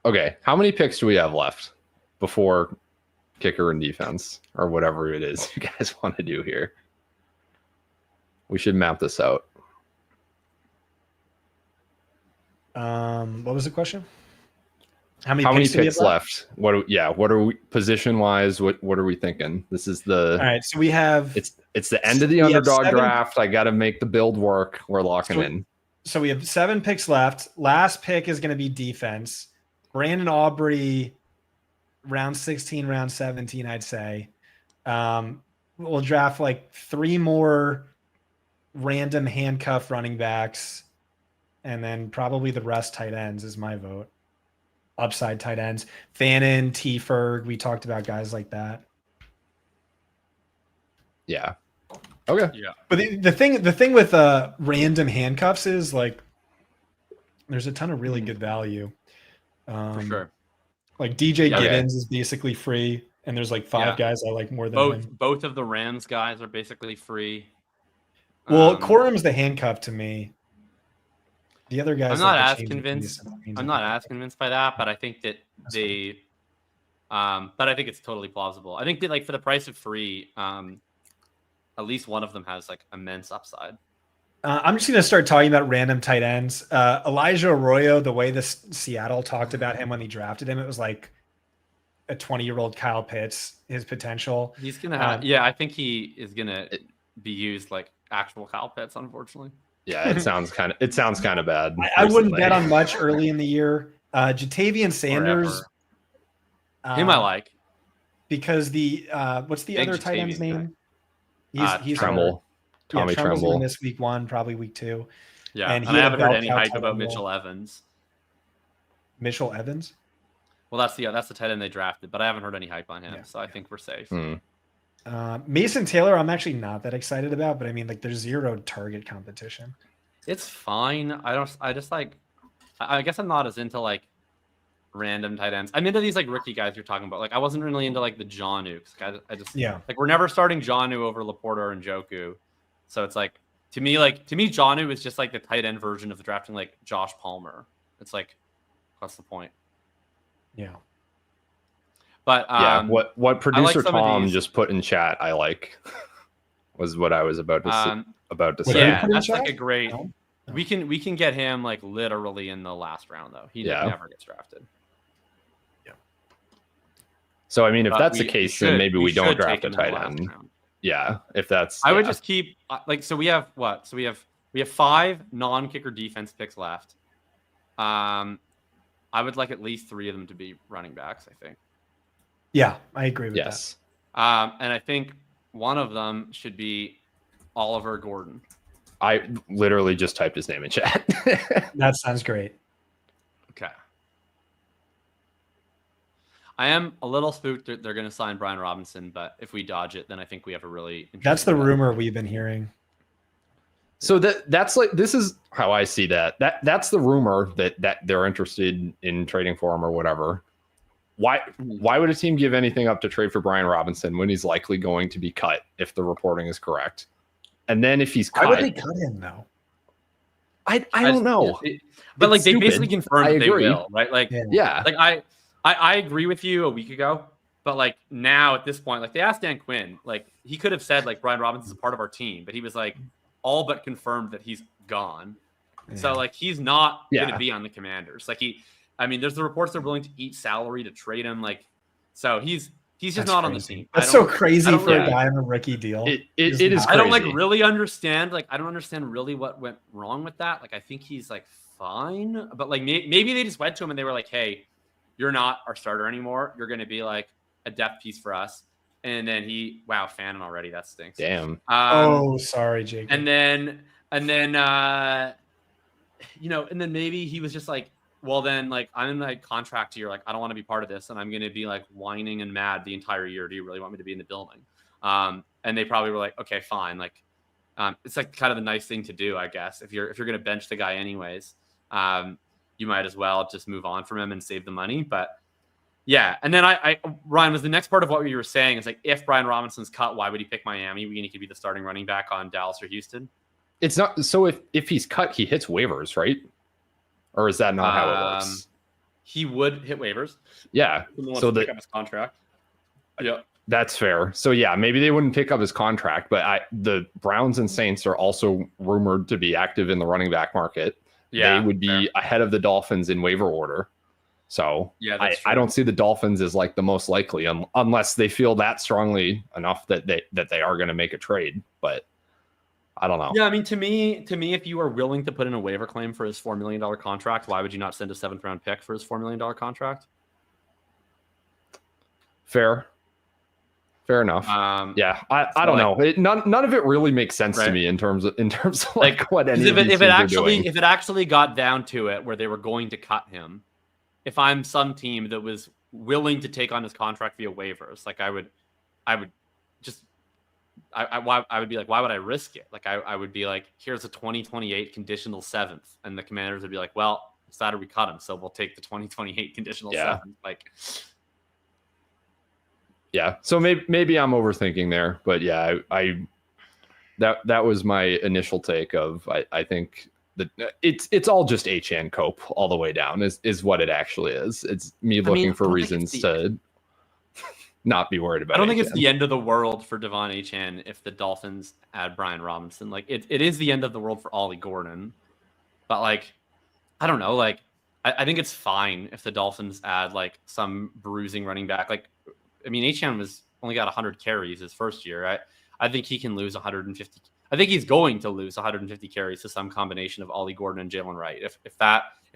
Okay, how many picks do we have left before kicker and defense, or whatever it is you guys want to do here? We should map this out. What was the question? How many picks do we have left? What are we position wise? What are we thinking? This is the All right, so we have it's the end of the we have underdog 7 draft. I got to make the build work. We're locking in. So we have 7 picks left. Last pick is going to be defense. Brandon Aubrey, round 16, round 17, I'd say. We'll draft like 3 more random handcuff running backs, and then probably the rest tight ends is my vote. Upside tight ends. Fannin, T. Ferg. We talked about guys like that. Yeah. Okay. Yeah. But the thing with random handcuffs is like there's a ton of really good value. For sure. Like DJ Yeah. Giddens is basically free, and there's like 5 guys I like more than him. Both of the Rams guys are basically free. Well, Corum's the handcuff to me. The other guys, I'm not like, as change convinced. of pace. I'm not as convinced by that, but I think that but I think it's totally plausible. I think that like for the price of free, at least one of them has like immense upside. I'm just going to start talking about random tight ends. Elijah Arroyo, the way this Seattle talked about him when he drafted him, it was like a 20-year-old Kyle Pitts, his potential. He's going to have, I think he is going to be used like actual Kyle Pitts, unfortunately. Yeah, it sounds kind of bad. I wouldn't bet on much early in the year. Jatavian Sanders. Him I like. Because the what's the Big other tight end's Jatavian name? He's Tremble. Tommy Tremble's Tremble. gonna miss week 1, probably week 2. Yeah, and I haven't heard bell any cow hype tight about end Mitchell role. Evans. Mitchell Evans. Well, that's the tight end they drafted, but I haven't heard any hype on him, so I think we're safe. Mason Taylor, I'm actually not that excited about, but I mean, like, there's 0 target competition. It's fine. I guess I'm not as into like random tight ends. I'm into these like rookie guys you're talking about. Like I wasn't really into like the Jonnu. I just like we're never starting Jonnu over Laporta or Njoku. So it's like to me Jonnu is just like the tight end version of drafting like Josh Palmer. It's like what's the point? Yeah. But what producer like Tom just put in chat, I like. was what I was about to say. What are you Yeah, putting that's like Shaq? a great. No? We can get him like literally in the last round though. He never gets drafted. So I mean, if But that's we- the case, we then should- maybe we we don't should draft take a him in the tight last end. round. Yeah, if that's I would just keep like so we have what? So we have 5 non-kicker defense picks left. I would like at least 3 of them to be running backs, I think. Yeah, I agree with yes. And I think one of them should be Oliver Gordon. I literally just typed his name in chat. that. That sounds great. Okay. I am a little spooked that they're going to sign Brian Robinson, but if we dodge it, then I think we have a really That's the interesting- rumor we've been hearing. So that's like, this is how I see that. That's the rumor that they're interested in trading for him or whatever. Why would a team give anything up to trade for Brian Robinson when he's likely going to be cut if the reporting is correct? And then if he's cut, Why would they cut him though? I don't know. But like It's they stupid. basically confirmed I that they agree. will, right? Like Yeah. Yeah. I agree with you a week ago, but like now at this point, like they asked Dan Quinn, like he could have said like Brian Robinson's a part of our team, but he was like all but confirmed that he's gone. So like he's not going to be on the Commanders. Like there's the reports they're willing to eat salary to trade him. Like, so he's just That's not on the crazy. team. That's so crazy for really- a guy on a rookie deal. It He's is not- I don't like crazy. really understand. Like, I don't understand really what went wrong with that. Like, I think he's like fine, but like maybe they just went to him and they were like, "Hey, you're not our starter anymore. You're going to be like a depth piece for us." And then Fannin already. That stinks. Damn. Sorry, Jake. And then and then maybe he was just like, well, then like I'm in like contract year. Like, I don't want to be part of this, and I'm going to be like whining and mad the entire year. Do you really want me to be in the building? And they probably were like, okay, fine. Like, it's like kind of the nice thing to do, I guess. If you're going to bench the guy anyways, you might as well just move on from him and save the money. But yeah, and then Ryan, was the next part of what you were saying is like, if Brian Robinson's cut, why would he pick Miami when he could be the starting running back on Dallas or Houston? It's not. So if he's cut, he hits waivers, right? Or is that not how it works? He would hit waivers. Yeah. So pick up his contract. Yeah. That's fair. So yeah, maybe they wouldn't pick up his contract, but the Browns and Saints are also rumored to be active in the running back market. Yeah, they would be ahead of the Dolphins in waiver order. So yeah, I don't see the Dolphins as like the most likely unless they feel that strongly enough that they are going to make a trade. But I don't know. Yeah, I mean, to me, if you are willing to put in a waiver claim for his $4 million contract, why would you not send a 7th round pick for his $4 million contract? Fair enough. Yeah, I don't know. None of it really makes sense to me in terms of like what any of these teams are doing. If it actually got down to it where they were going to cut him, if I'm some team that was willing to take on his contract via waivers, like I would be like, why would I risk it? Like I would be like, here's a 2028 conditional 7th, and the Commanders would be like, well, decided we cut him, so we'll take the 2028 conditional 7th. Like. Yeah, so maybe I'm overthinking there, but yeah, that was my initial take of I think that it's all just HN Cope all the way down is what it actually is. It's me looking for reasons to not be worried about. I don't think HN. it's the end of the world for Devon HN if the Dolphins add Brian Robinson. Like it is the end of the world for Ollie Gordon, but like I don't know. Like I think it's fine if the Dolphins add like some bruising running back. Like I mean, HN was only got 100 carries his first year. I think he can lose 150. I think he's going to lose 150 carries to some combination of Ollie Gordon and Jalen Wright. If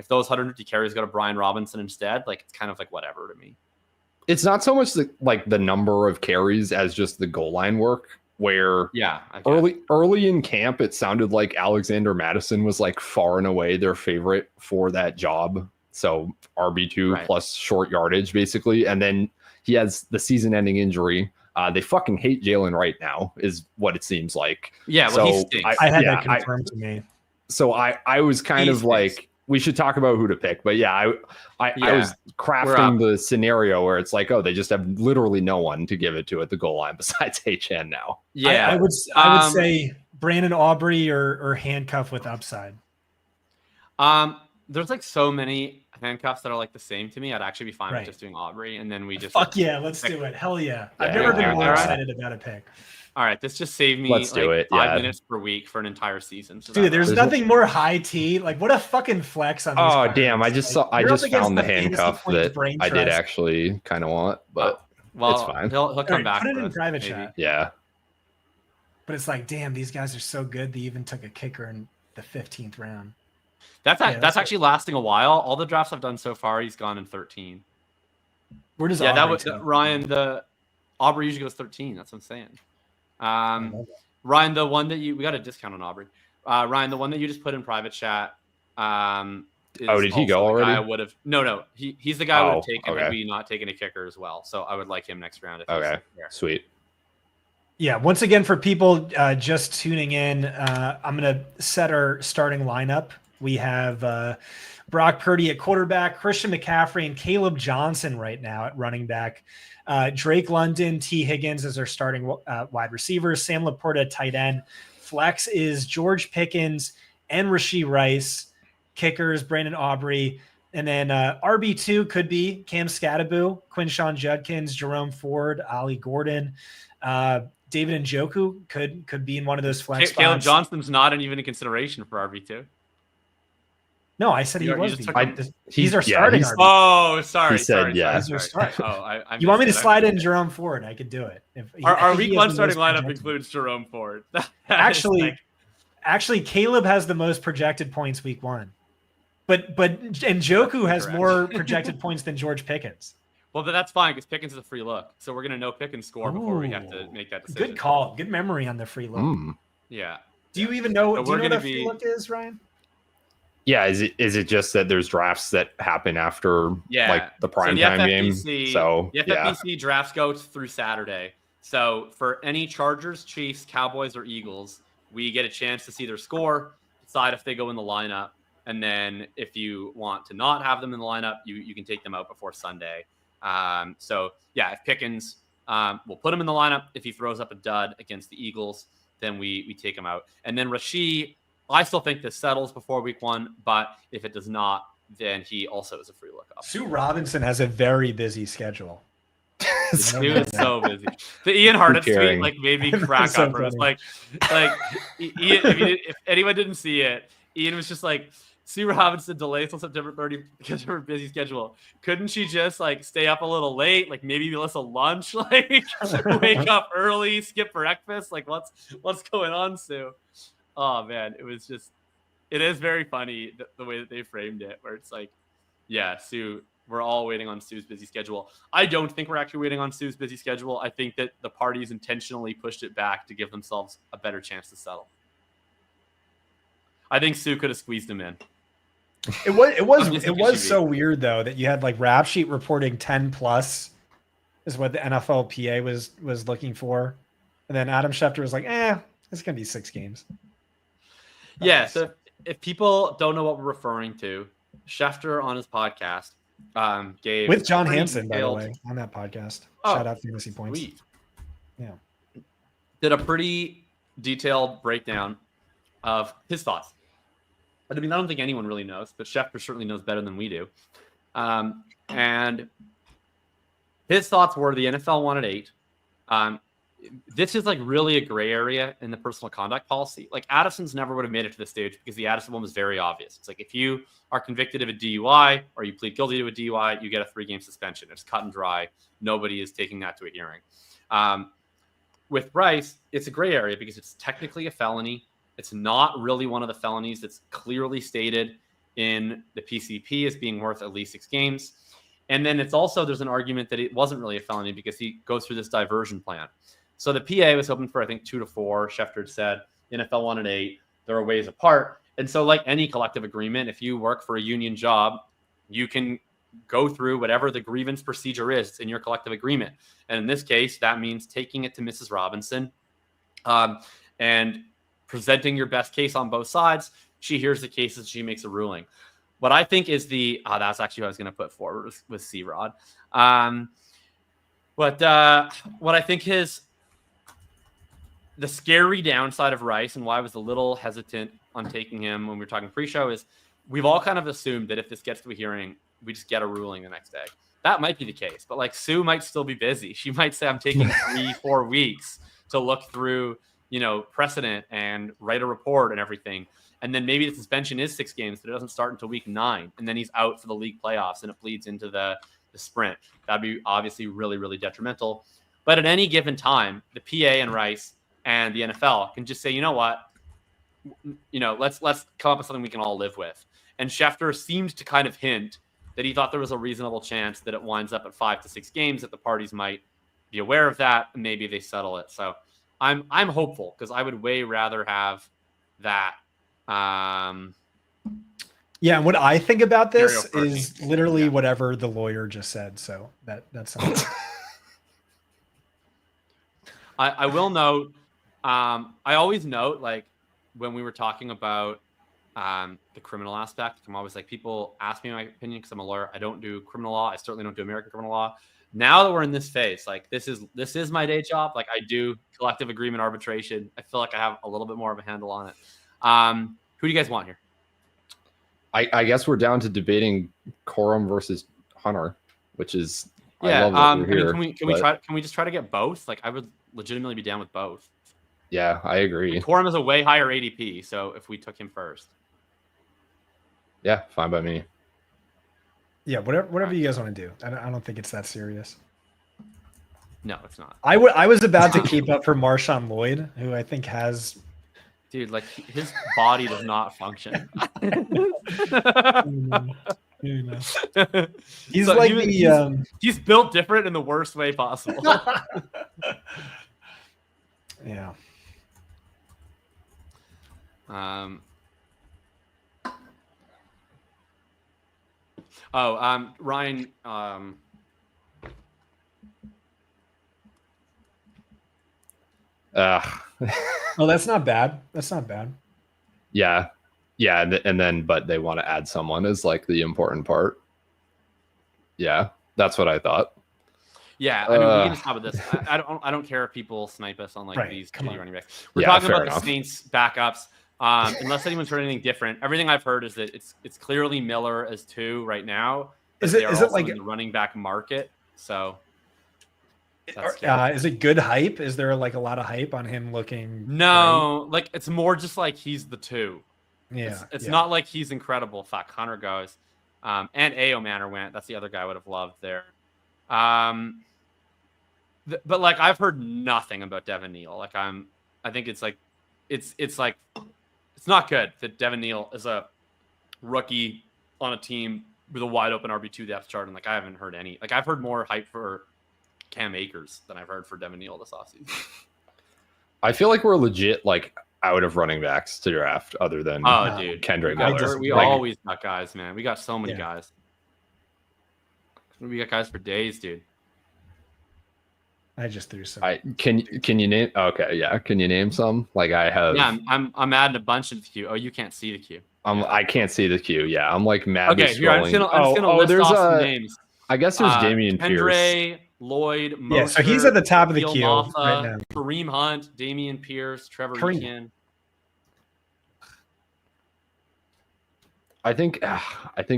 those 150 carries go to Brian Robinson instead, like it's kind of like whatever to me. It's not so much the number of carries as just the goal line work. Where early in camp, it sounded like Alexander Madison was like far and away their favorite for that job. So RB2 plus short yardage basically, and then he has the season-ending injury. They fucking hate Jalen Wright now, is what it seems like. Yeah, well, he stinks. I had that confirmed to me. So I was kind of like, we should talk about who to pick. But yeah, I was crafting the scenario where it's like, oh, they just have literally no one to give it to at the goal line besides HN now. Yeah, I would say Brandon Aubrey or handcuff with upside. There's like so many handcuffs that are like the same to me. I'd actually be fine with just doing Aubrey, and then we just fuck yeah, let's do it. Hell yeah! I've never been more excited about a pick. All right, this just saved me Let's do it, 5 yeah. minutes per week for an entire season. So Dude, there's There's nothing more high T. Like, what a fucking flex on these. Oh cards. damn! I just Like, saw. I you're up just against found the Fantasy handcuff Points that Brain I did Trust. actually kind of want, but well, it's fine. He'll come Alright, back. put it for in us, private maybe. chat. Yeah. But it's like, damn, these guys are so good. They even took a kicker in the 15th round. That's Yeah, that's actually lasting a while. All the drafts I've done so far, he's gone in 13. Where does Yeah, that Aubrey was take? Ryan. The Aubrey usually goes 13. That's what I'm saying. Ryan, the one that we got a discount on Aubrey. Ryan, the one that you just put in private chat. Is Did he go also the guy already? I would have. No. He's the guy I would have taken okay. had we not taken a kicker as well. So I would like him next round. If he's Okay. there. Sweet. Yeah, once again, for people just tuning in, I'm going to set our starting lineup. We have Brock Purdy at quarterback, Christian McCaffrey, and Caleb Johnson right now at running back. Drake London, T. Higgins as our starting wide receivers. Sam Laporta at tight end. Flex is George Pickens and Rashee Rice. Kickers, Brandon Aubrey. And then RB2 could be Cam Scattaboo, Quinshawn Judkins, Jerome Ford, Ollie Gordon. David Njoku could be in one of those flex spots. Caleb Johnson's not even a consideration for RB2. No, I said he You was. just took him. He's our yeah, starting he's- RB. Oh, sorry. He said, sorry, yeah. sorry, He's sorry. our starter. Oh, I You want me to missed it. slide in Jerome Ford? I could do it. I Our think week he has one the starting most lineup projected. includes Jerome Ford. Actually, Caleb has the most projected points week one, but Njoku has Correct. more projected points than George Pickens. Well, but that's fine because Pickens is a free look, so we're gonna know Pickens score before we have to Ooh, make that decision. Good call. Good memory on the free look. Yeah. Do you even know? So Do you we're know what gonna a free be- look is, Ryan? Yeah. Is it just that there's drafts that happen after Yeah. like the So prime the time game? FFPC So the yeah. FFPC drafts go through Saturday. So for any Chargers, Chiefs, Cowboys, or Eagles, we get a chance to see their score, decide if they go in the lineup, and then if you want to not have them in the lineup, you can take them out before Sunday. So yeah, if Pickens, we'll put him in the lineup. If he throws up a dud against the Eagles, then we take him out. And then Rashee, I still think this settles before week one, but if it does not, then he also is a free look up. Sue Robinson has a very busy schedule. He was so busy. The Ian Hartnett tweet caring. like made me crack So up. Where it was funny. like Ian, if anyone didn't see it, Ian was just like, Sue Robinson delays till September 30 because of her busy schedule. Couldn't she just like stay up a little late, like maybe miss a lunch, like wake up early, skip breakfast? Like what's going on, Sue? Oh man, it is very funny the way that they framed it, where it's like, yeah, Sue, we're all waiting on Sue's busy schedule. I don't think we're actually waiting on Sue's busy schedule. I think that the parties intentionally pushed it back to give themselves a better chance to settle. I think Sue could have squeezed him in. It was I'm just it thinking was she'd so weird though that you had like Rap Sheet reporting 10 plus is what the NFLPA was looking for, and then Adam Schefter was like, it's gonna be 6 games. Yeah. So if people don't know what we're referring to, Schefter on his podcast gave With John pretty Hansen, by the detailed- way, on that podcast. Oh, Shout out Fantasy Points. Sweet. Yeah. Did a pretty detailed breakdown of his thoughts. I mean, I don't think anyone really knows, but Schefter certainly knows better than we do. And his thoughts were the NFL wanted 8. This is like really a gray area in the personal conduct policy. Like Addison's never would have made it to this stage because the Addison one was very obvious. It's like if you are convicted of a DUI or you plead guilty to a DUI, you get a 3-game suspension. It's cut and dry. Nobody is taking that to a hearing. With Bryce, it's a gray area because it's technically a felony. It's not really one of the felonies that's clearly stated in the PCP as being worth at least 6 games. And then it's also, there's an argument that it wasn't really a felony because he goes through this diversion plan. So the PA was hoping for, I think, 2 to 4. Schefter said NFL wanted 8. There are ways apart. And so like any collective agreement, if you work for a union job, you can go through whatever the grievance procedure is in your collective agreement. And in this case, that means taking it to Mrs. Robinson and presenting your best case on both sides. She hears the cases. She makes a ruling. What I think is that's actually what I was going to put forward with C-Rod. What I think is the scary downside of Rice and why I was a little hesitant on taking him when we were talking pre-show is we've all kind of assumed that if this gets to a hearing, we just get a ruling the next day. That might be the case, but like Sue might still be busy. She might say, I'm taking 3-4 weeks to look through, precedent and write a report and everything. And then maybe the suspension is 6 games, but it doesn't start until week 9. And then he's out for the league playoffs and it bleeds into the sprint. That'd be obviously really, really detrimental. But at any given time, the PA and Rice and the NFL can just say, you know what? Let's come up with something we can all live with. And Schefter seemed to kind of hint that he thought there was a reasonable chance that it winds up at 5 to 6 games, that the parties might be aware of that, and maybe they settle it. So I'm hopeful, because I would way rather have that. Yeah, and what I think about this is literally Yeah. whatever the lawyer just said. So that's I will note, I always note, like, when we were talking about the criminal aspect, I'm always like, people ask me my opinion because I'm a lawyer. I don't do criminal law. I certainly don't do American criminal law. Now that we're in this phase, like, this is my day job. Like, I do collective agreement arbitration. I feel like I have a little bit more of a handle on it. Who do you guys want here? I guess we're down to debating Corum versus Hunter, which is Yeah. I love that we're here, Can we just try to get both? Like, I would legitimately be down with both. Yeah, I agree. Corum is a way higher ADP, so if we took him first. Yeah, fine by me. Yeah, whatever you guys want to do. I don't think it's that serious. No, it's not. I was about to keep up for Marshawn Lloyd, who I think has. Dude, like, his body does not function. He's So like he's built different in the worst way possible. Yeah. Ryan. Oh, that's not bad. That's not bad. Yeah, and then but they want to add someone as like the important part. Yeah, that's what I thought. Yeah, I mean, we can just stop with this. I don't care if people snipe us on like these shitty running backs. We're talking about the Saints backups. Unless anyone's heard anything different, everything I've heard is that it's clearly Miller as 2 right now. Is it like in the running back market? So is it good hype? Is there like a lot of hype on him looking? No, like, it's more just like he's the 2. Yeah, it's not like he's incredible. Fuck, Hunter goes, and Ao Manor went. That's the other guy I would have loved there. But like, I've heard nothing about Devin Neal. Like, I think it's like, it's not good that Devin Neal is a rookie on a team with a wide open RB2 depth chart. And like, I haven't heard any, like, I've heard more hype for Cam Akers than I've heard for Devin Neal this offseason. I feel like we're legit like out of running backs to draft other than dude, Kendrick Miller. We always got guys, man. We got so many guys. We got guys for days, dude. I just threw some. Can you name? Okay, yeah. Can you name some? Like, I have. Yeah, I'm adding a bunch into the queue. Oh, you can't see the queue. I can't see the queue. Yeah, I'm like madly okay, here, I'm scrolling. just gonna list off some names. I guess there's Damian Pierce. Lloyd, Moser, yeah, so he's at the top of the queue Maffa, right now. Kareem Hunt, Damian Pierce, Trevor Etienne. I think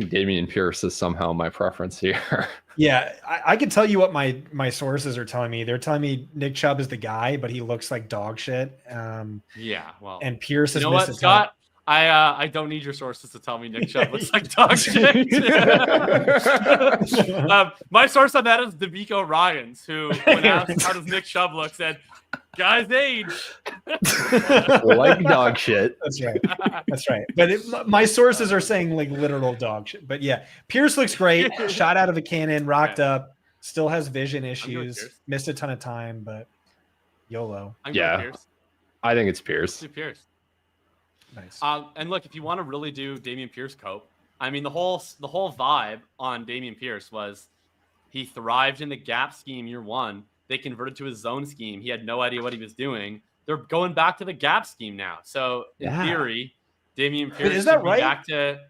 Damian Pierce is somehow my preference here. Yeah, I can tell you what my sources are telling me. They're telling me Nick Chubb is the guy, but he looks like dog shit. Yeah, well, and Pierce is. You know what, Scott? I don't need your sources to tell me Nick Chubb looks like dog shit. My source on that is D'Amico Ryans, who, when asked how does Nick Chubb look, said, "Guy's age." Like dog shit. That's right. That's right. But my sources are saying like literal dog shit. But yeah, Pierce looks great. Shot out of a cannon, rocked up, still has vision issues, missed a ton of time, but YOLO. Yeah, I think it's Pierce. Pierce. Nice. And look, if you want to really do Damian Pierce cope, I mean, the whole vibe on Damian Pierce was he thrived in the gap scheme year 1. They converted to his zone scheme. He had no idea what he was doing. They're going back to the gap scheme now. So in theory, Damian Pierce is that right? Back to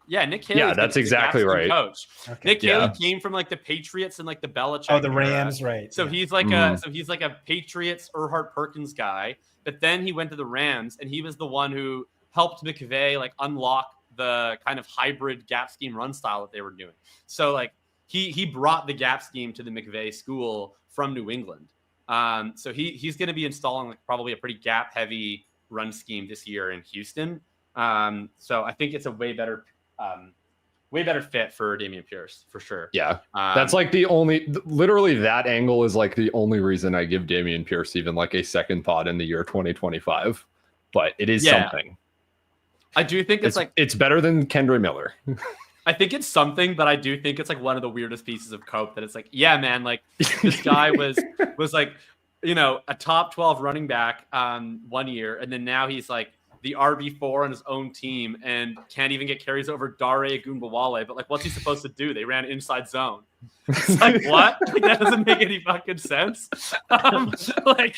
Nick Haley. Yeah, that's exactly right. Coach. Okay. Nick Haley came from like the Patriots and like the Belichick. Oh, the Rams, right? So he's like a Patriots Erhardt Perkins guy. But then he went to the Rams, and he was the one who helped McVay like unlock the kind of hybrid gap scheme run style that they were doing. So like he brought the gap scheme to the McVay school from New England. So he's going to be installing like probably a pretty gap heavy run scheme this year in Houston. So I think it's a way better fit for Dameon Pierce for sure. Yeah. That's like literally that angle is like the only reason I give Dameon Pierce even like a second thought in the year 2025. But it is something. I do think it's better than Kendra Miller. I think it's something, but I do think it's like one of the weirdest pieces of cope that it's like, yeah, man, like this guy was like, a top 12 running back 1 year. And then now he's like the RB4 on his own team and can't even get carries over Dare Ogunbowale. But like, what's he supposed to do? They ran inside zone. It's like, what? Like, that doesn't make any fucking sense. Like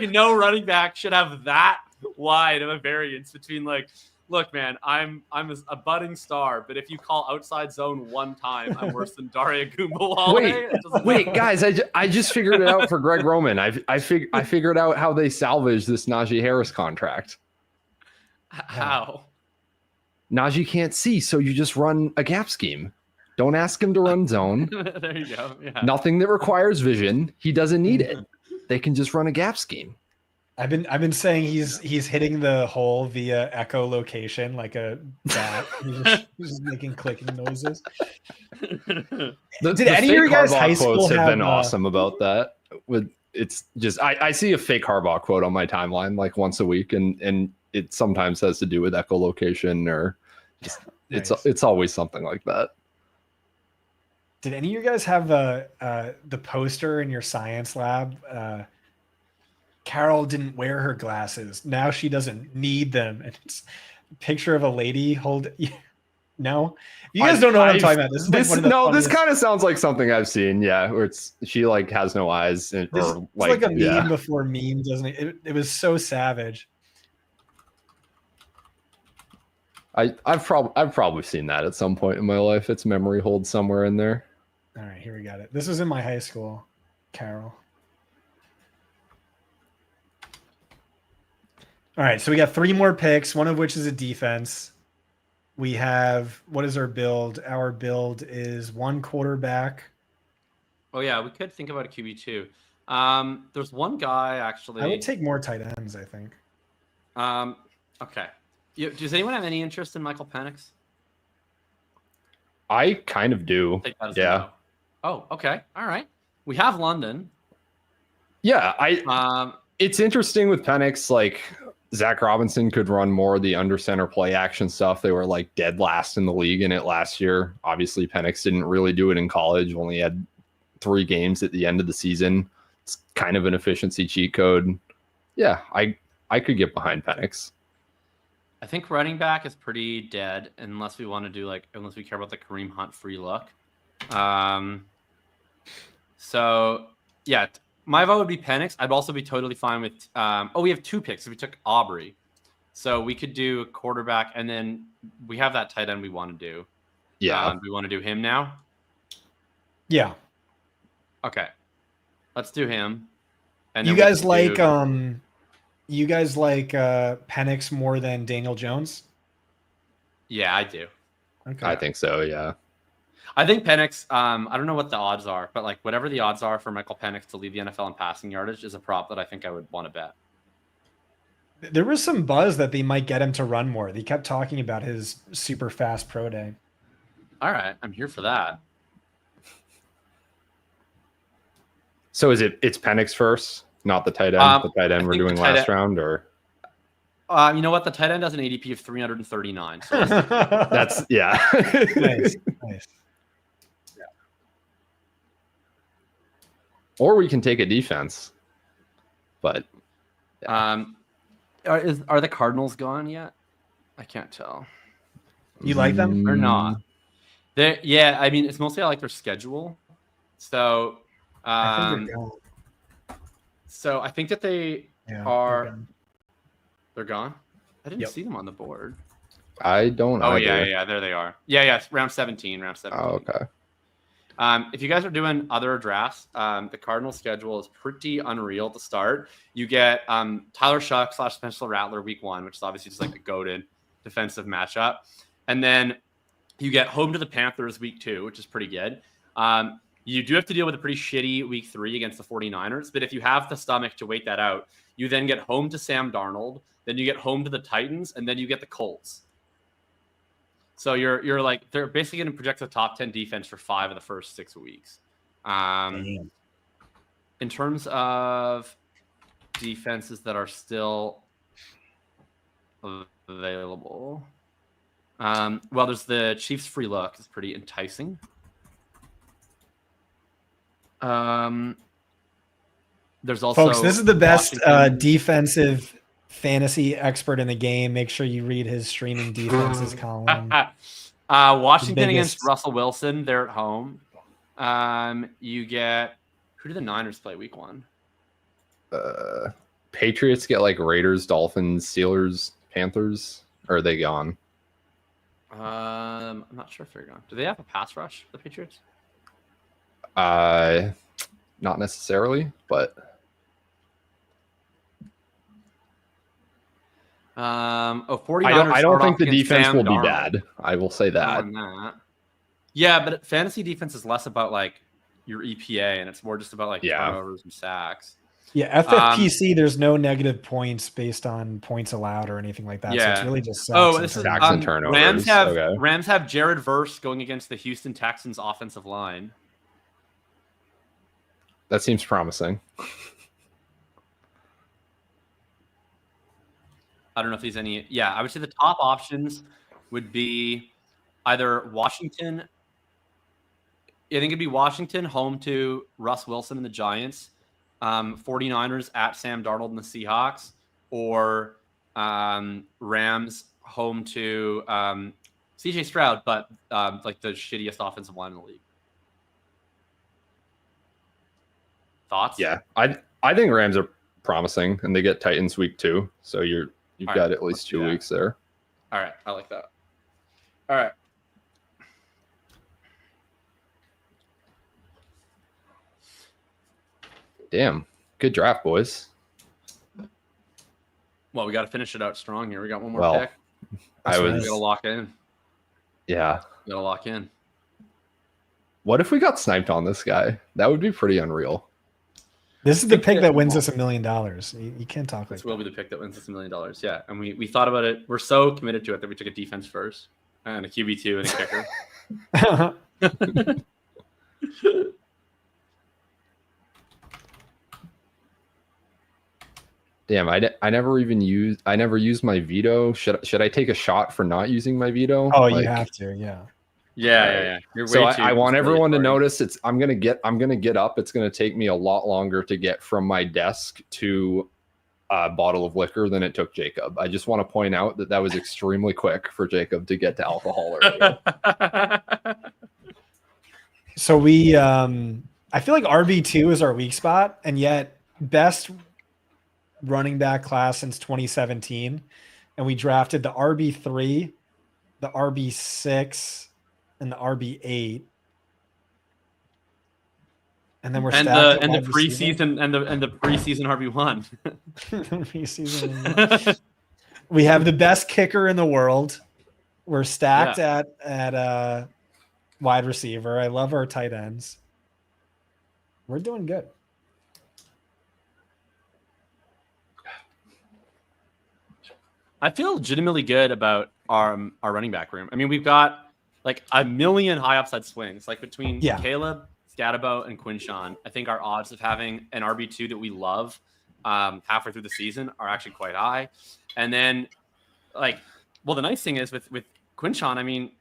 no running back should have that wide of a variance between like, look, man, I'm a budding star, but if you call outside zone one time, I'm worse than Dare Ogunbowale. Wait, guys, I just figured it out for Greg Roman. I figured out how they salvaged this Najee Harris contract. How? Najee can't see, so you just run a gap scheme. Don't ask him to run zone. There you go. Yeah. Nothing that requires vision. He doesn't need it. They can just run a gap scheme. I've been saying he's hitting the hole via echolocation like a bat. He's just making clicking noises. Did any of your guys' high school have been awesome about that? It's just I see a fake Harbaugh quote on my timeline like once a week, and it sometimes has to do with echolocation or just Nice. it's always something like that. Did any of you guys have the poster in your science lab? Carol didn't wear her glasses. Now she doesn't need them. And it's a picture of a lady No, you guys don't know what I'm talking about. This kind of sounds like something I've seen. Yeah, where she like has no eyes. It's like a meme before meme, doesn't it? It was so savage. I've probably seen that at some point in my life. Its memory holds somewhere in there. All right, here we got it. This was in my high school, Carol. All right, so we got 3 more picks, one of which is a defense. We have, what is our build? Our build is 1 quarterback. Oh yeah, we could think about a QB too. There's one guy actually. I would take more tight ends, I think. Okay. Does anyone have any interest in Michael Penix? I kind of do. Yeah. No. Oh, okay. All right. We have London. Yeah, it's interesting with Penix. Like Zach Robinson could run more of the under center play action stuff. They were like dead last in the league in it last year. Obviously, Penix didn't really do it in college. Only had 3 games at the end of the season. It's kind of an efficiency cheat code. Yeah, I could get behind Penix. I think running back is pretty dead unless we want to do unless we care about the Kareem Hunt free look. So yeah, my vote would be Penix. I'd also be totally fine with. We have 2 picks. If we took Aubrey, so we could do a quarterback, and then we have that tight end we want to do. Yeah, we want to do him now. Yeah. Okay, let's do him. And you guys like Penix more than Daniel Jones? Yeah, I do. Okay. I think so. Yeah. I think Penix, I don't know what the odds are, but like whatever the odds are for Michael Penix to lead the NFL in passing yardage is a prop that I think I would want to bet. There was some buzz that they might get him to run more. They kept talking about his super fast pro day. All right, I'm here for that. So it's Penix first, not the tight end? The tight end we're doing last round, or? You know what? The tight end has an ADP of 339. So that's yeah. Nice. Yeah. Or we can take a defense, but yeah. Are the Cardinals gone yet? I can't tell. You like them or not? Yeah. I mean, it's mostly I like their schedule. So, I think they're gone. So I think that they are. They're gone. I didn't see them on the board. I don't. Oh yeah, there they are. Yeah, round 17. Oh, okay. If you guys are doing other drafts, the Cardinals schedule is pretty unreal to start. You get Tyler Shuck / Spencer Rattler week 1, which is obviously just like a goated defensive matchup. And then you get home to the Panthers week 2, which is pretty good. You do have to deal with a pretty shitty week 3 against the 49ers, but if you have the stomach to wait that out, you then get home to Sam Darnold, then you get home to the Titans, and then you get the Colts. So you're like, they're basically going to project a top 10 defense for 5 of the first 6 weeks. In terms of defenses that are still available, well, there's the Chiefs free look. It's pretty enticing. There's also, folks, this is the best Washington. defensive fantasy expert in the game. Make sure you read his streaming defenses column. Washington against biggest. Russell Wilson. They're at home. You get, who do the Niners play week 1? Patriots get like Raiders, Dolphins, Steelers, Panthers, or are they gone? I'm not sure if they're gone. Do they have a pass rush, the Patriots? Not necessarily, but 49ers I don't think the against defense Sam will be Darnold. bad. I will say that. Yeah, but fantasy defense is less about like your EPA and it's more just about like turnovers and sacks. Yeah, FFPC, there's no negative points based on points allowed or anything like that. So it's really just sacks this is sacks and turnovers. Rams have Jared Verse going against the Houston Texans offensive line. That seems promising. I don't know if there's any. Yeah, I would say the top options would be either Washington. I think it'd be Washington home to Russ Wilson and the Giants, 49ers at Sam Darnold and the Seahawks, or Rams home to CJ Stroud, but like the shittiest offensive line in the league. Thoughts? Yeah, I think Rams are promising, and they get Titans week 2, so you've got at least 2 weeks there. All right, I like that. All right. Damn, good draft, boys. Well, we got to finish it out strong here. We got one more pick. We got to lock in. Yeah. We got to lock in. What if we got sniped on this guy? That would be pretty unreal. This is the pick that wins us $1 million. You can't talk like this. Will be the pick that wins us $1 million. Yeah, and we thought about it. We're so committed to it that we took a defense first and a QB2 and a kicker. Damn, I never used my veto. Should I take a shot for not using my veto? Oh, you have to, yeah. Yeah. So I want everyone to notice I'm gonna get up. It's gonna take me a lot longer to get from my desk to a bottle of liquor than it took Jacob. I just want to point out that was extremely quick for Jacob to get to alcohol earlier. So I feel like RB2 is our weak spot, and yet best running back class since 2017, and we drafted the RB3, the RB6. And the RB8, and then we're and the preseason and the preseason RB1. Preseason. We have the best kicker in the world. We're stacked at wide receiver. I love our tight ends. We're doing good. I feel legitimately good about our running back room. I mean, we've got like a million high upside swings, like between Caleb, Scatabo, and Quinshon. I think our odds of having an RB2 that we love halfway through the season are actually quite high. And then, the nice thing is with Quinshon, I mean,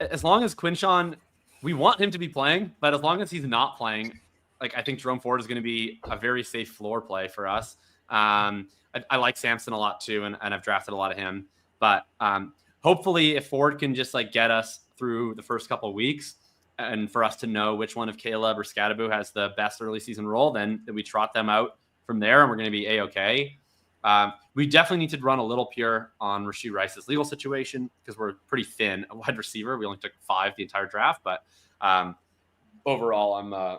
as long as Quinshon, we want him to be playing, but as long as he's not playing, I think Jerome Ford is going to be a very safe floor play for us. I like Samson a lot too, and I've drafted a lot of him. But hopefully, if Ford can just get us through the first couple of weeks, and for us to know which one of Caleb or Scatabo has the best early season role, then we trot them out from there, and we're going to be A-okay. We definitely need to run a little pure on Rashee Rice's legal situation because we're pretty thin at wide receiver. We only took 5 the entire draft, but overall, I'm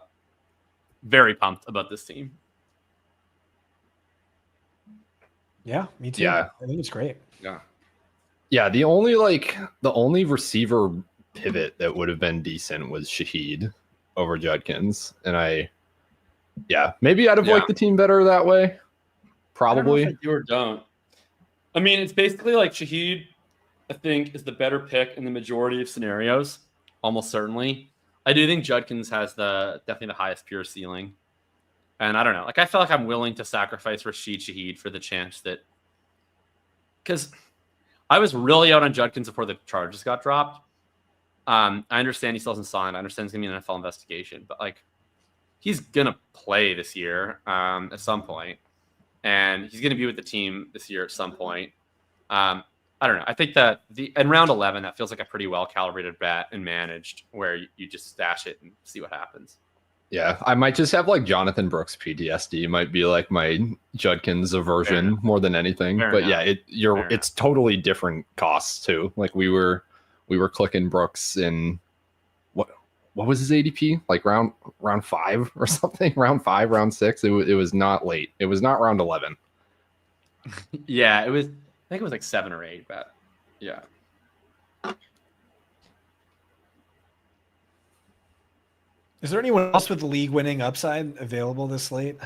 very pumped about this team. Yeah, me too. Yeah. I think it's great. Yeah, the only receiver pivot that would have been decent was Shaheed. over Judkins, and maybe I'd have liked the team better that way. Probably. I don't know if I do or don't. I mean, it's basically like Shaheed, I think, is the better pick in the majority of scenarios, almost certainly. I do think Judkins has definitely the highest pure ceiling. And I don't know. Like, I feel like I'm willing to sacrifice Rashid Shaheed for the chance that, because I was really out on Judkins before the charges got dropped. I understand he still hasn't signed. I understand it's gonna be an NFL investigation, but like, he's gonna play this year at some point, and he's gonna be with the team this year at some point. I don't know. I think that in round 11, that feels like a pretty well calibrated bet and managed, where you just stash it and see what happens. Yeah, I might just have like Jonathan Brooks PTSD. Might be like my Judkins aversion more than anything. Fair but enough. It's totally different costs too. Like we were clicking Brooks in what was his ADP? Like round 5 or something? Round 5, round 6. It was not late. It was not round 11. Yeah, it was. I think it was like 7 or 8, but yeah. Is there anyone else with league-winning upside available this late?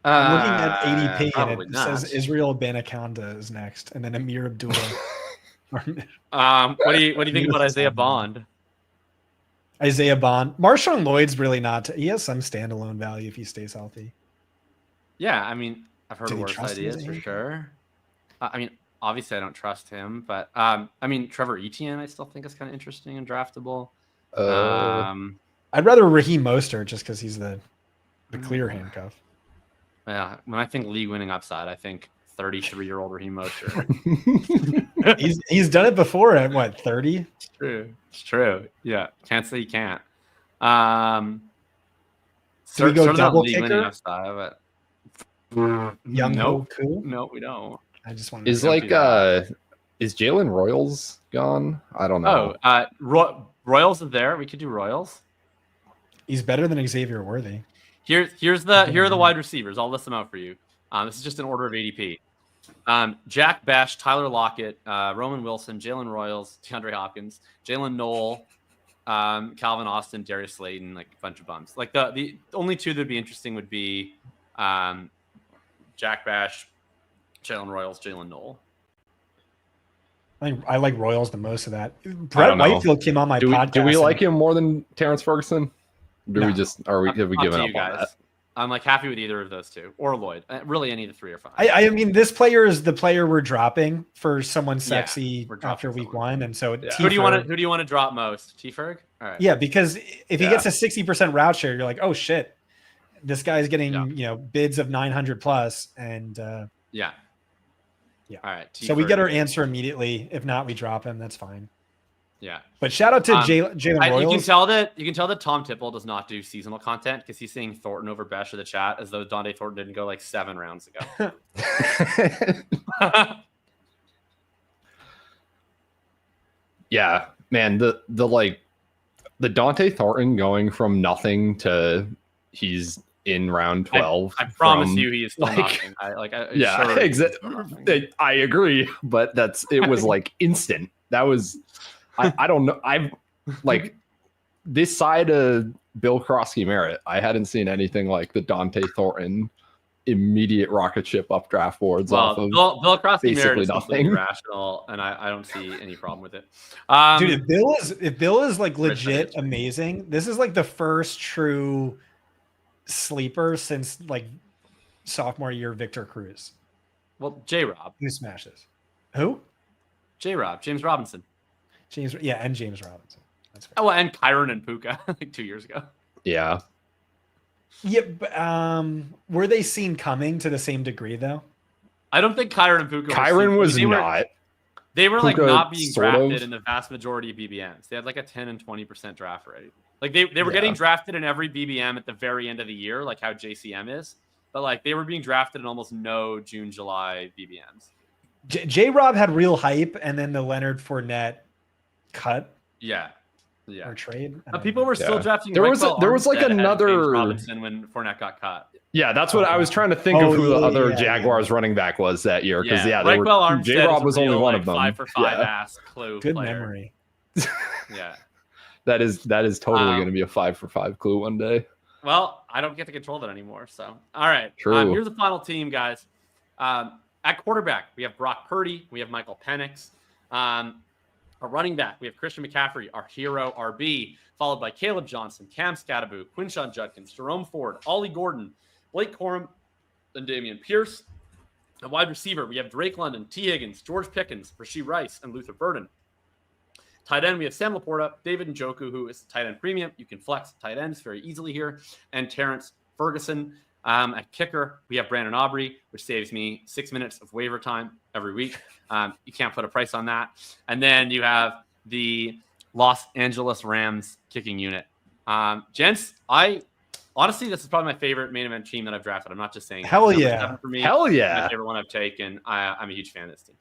I'm looking at ADP and Probably it not. says Israel Banakanda is next, and then Amir Abdullah. What do you think about Isaiah Bond? Isaiah Bond. Marshawn Lloyd's really not. He has some standalone value if he stays healthy. Yeah, I mean, I've heard Do of you worse trust him ideas as for a- sure. I mean, obviously, I don't trust him, but I mean, Trevor Etienne, I still think is kind of interesting and draftable. I'd rather Raheem Mostert just because he's the clear handcuff. Yeah, when I think league-winning upside, I think 33-year-old Raheem Mostert. He's done it before at what, 30? It's true. Yeah, can't say you can't. Do we go sort of not double league-winning kicker? upside, but Young Nope. Hoku? no, we don't. I just want Is to like do that. is Jalen Royals gone? I don't know. Royals are there. We could do Royals. He's better than Xavier Worthy. Here are the wide receivers. I'll list them out for you. This is just an order of ADP. Jack Besh, Tyler Lockett, Roman Wilson, Jalen Royals, DeAndre Hopkins, Jalen Knoll, Calvin Austin, Darius Slayton, like a bunch of bums. Like the only two that'd be interesting would be Jack Bash, Jalen Royals, Jalen Knoll. I like Royals the most of that. I Brett don't know. Whitefield came on my podcast. Do we and- like him more than Terrence Ferguson? No. Have we Up given to up you on guys. that? I'm like happy with either of those two or Lloyd. Really, any of the three are fine. I mean, this player is the player we're dropping for someone sexy we're dropping after week someone. 1, and so Yeah. Who do you want to drop most? T-Ferg? All right. Yeah, because if he Yeah. gets a 60% route share, you're like, oh shit, this guy's getting bids of 900 plus, and Yeah. Yeah. All right. so we get our T-Ferg. answer immediately. If not, we drop him. That's fine. Yeah. But shout out to Jalen You can Royals. tell that Tom Tipple does not do seasonal content because he's saying Thornton over Besh in the chat as though Dante Thornton didn't go like 7 rounds ago. Yeah, man, the Dante Thornton going from nothing to he's in round 12. I promise from, you, he is still like- nothing. Yeah, sure exactly. I agree, but it was like instant. That was I don't know. I've like this side of Bill Krosky Merritt. I hadn't seen anything like the Dante Thornton immediate rocket ship up draft boards off of Bill Crosby basically Merritt is completely nothing. rational, and I don't see any problem with it. Dude, if Bill is like legit Rich. amazing, this is like the first true sleeper since like sophomore year Victor Cruz. Well, J-Rob. Who smashes? Who? J-Rob. James Robinson. James. Yeah, and James Robinson. That's fair. Oh, well, and Kyron and Puka like 2 years ago. Yeah. Yeah, but were they seen coming to the same degree though? I don't think Kyron and Puka. Kyron was they were- not. They were like Puka not being sort drafted of. in the vast majority of BBMs. They had like a 10 and 20% draft rate. Like they were Yeah. getting drafted in every BBM at the very end of the year, like how JCM is. But like they were being drafted in almost no June, July BBMs. J Rob had real hype, and then the Leonard Fournette cut Yeah. or trade. People were still Yeah. drafting. There was like Armstead ahead of another- James Robinson when Fournette got cut. Yeah, that's what I was trying to think of who the other yeah. Jaguars running back was that year. Because they Reichwell were Armstead J-Rob is a was only real, one like, of them. 5 for 5 Yeah. ass clue Good player. memory. Yeah. That is totally going to be a 5 for 5 clue one day. Well, I don't get to control that anymore. So, all right. True. Here's the final team, guys. At quarterback, we have Brock Purdy. We have Michael Penix. Our running back, we have Christian McCaffrey, our hero RB, followed by Caleb Johnson, Cam Scatterbo, Quinshon Judkins, Jerome Ford, Ollie Gordon, Blake Corum, and Damian Pierce. At wide receiver, we have Drake London, T. Higgins, George Pickens, Rashee Rice, and Luther Burden. Tight end, we have Sam Laporta, David Njoku, who is tight end premium. You can flex tight ends very easily here, and Terrence Ferguson. At kicker, we have Brandon Aubrey, which saves me 6 minutes of waiver time every week. You can't put a price on that. And then you have the Los Angeles Rams kicking unit. Gents, honestly, this is probably my favorite main event team that I've drafted. I'm not just saying Hell Number yeah. 7 for me. Hell yeah. My favorite one I've taken. I'm a huge fan of this team.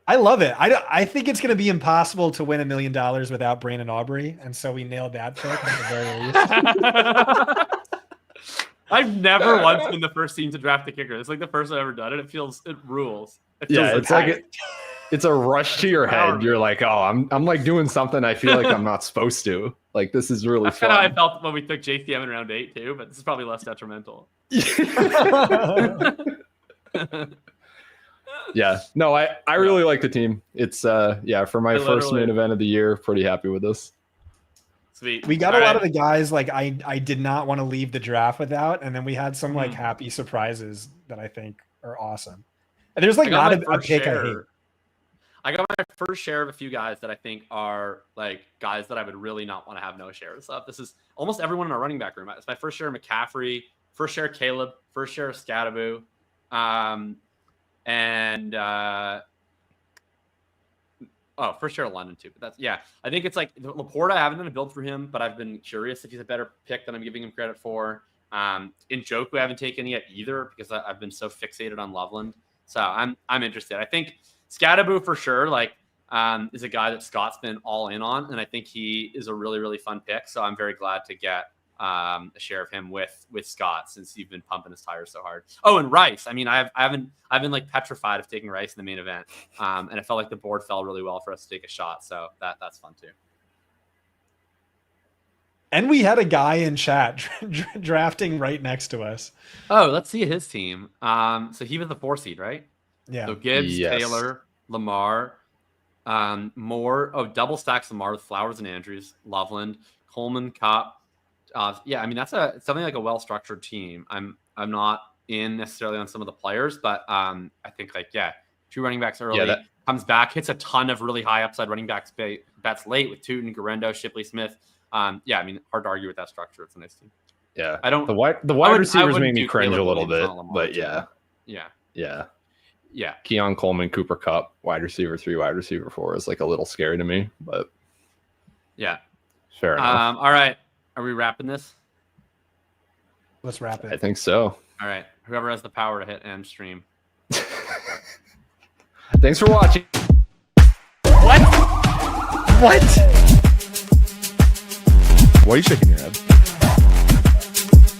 I love it. I think it's going to be impossible to win $1 million without Brandon Aubrey, and so we nailed that pick at the very least. I've never once been the first team to draft a kicker. It's like the first I've ever done it. It rules. It feels Yeah, it's like it's a rush to your head. You're like, oh, I'm like doing something I feel like I'm not supposed to. Like, this is really That's fun. kind of how I felt when we took JCM in round 8 too, but this is probably less detrimental. Yeah, no, I really like the team. It's for my first main event of the year, pretty happy with this. Sweet. We got a lot of the guys like I did not want to leave the draft without, and then we had some like happy surprises that I think are awesome. And there's like not a pick I hate. I got my first share of a few guys that I think are like guys that I would really not want to have no shares of. This is almost everyone in our running back room. It's my first share of McCaffrey, first share of Caleb, first share of Scatterbo, first share of London too. But that's I think it's like Laporta. I haven't done a build for him, but I've been curious if he's a better pick than I'm giving him credit for. Njoku I haven't taken yet either because I've been so fixated on Loveland. So I'm interested. I think Scatterbo for sure, is a guy that Scott's been all in on, and I think he is a really, really fun pick. So I'm very glad to get a share of him with Scott since you've been pumping his tires so hard. Oh, and Rice. I mean, I've been like petrified of taking Rice in the main event, and I felt like the board fell really well for us to take a shot. So that's fun too. And we had a guy in chat drafting right next to us. Oh, let's see his team. So he was the 4 seed, right? Yeah. So Gibbs, Yes. Taylor, Lamar, Moore. Oh, double stacks Lamar with Flowers and Andrews, Loveland, Coleman, Cup. I mean that's something like a well-structured team. I'm not in necessarily on some of the players, but I think 2 running backs early, comes back, hits a ton of really high upside running backs bets late with Tootin, Garendo, Shipley Smith. I mean, hard to argue with that structure. It's a nice team. Yeah, I don't. The wide receivers made me cringe a little bit, but yeah. Keon Coleman, Cooper Kupp, wide receiver 3, wide receiver 4 is like a little scary to me, but yeah, fair enough. All right, are we wrapping this? Let's wrap it. I think so. All right, whoever has the power to hit end stream. Thanks for watching. What? Why are you shaking your head?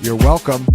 You're welcome.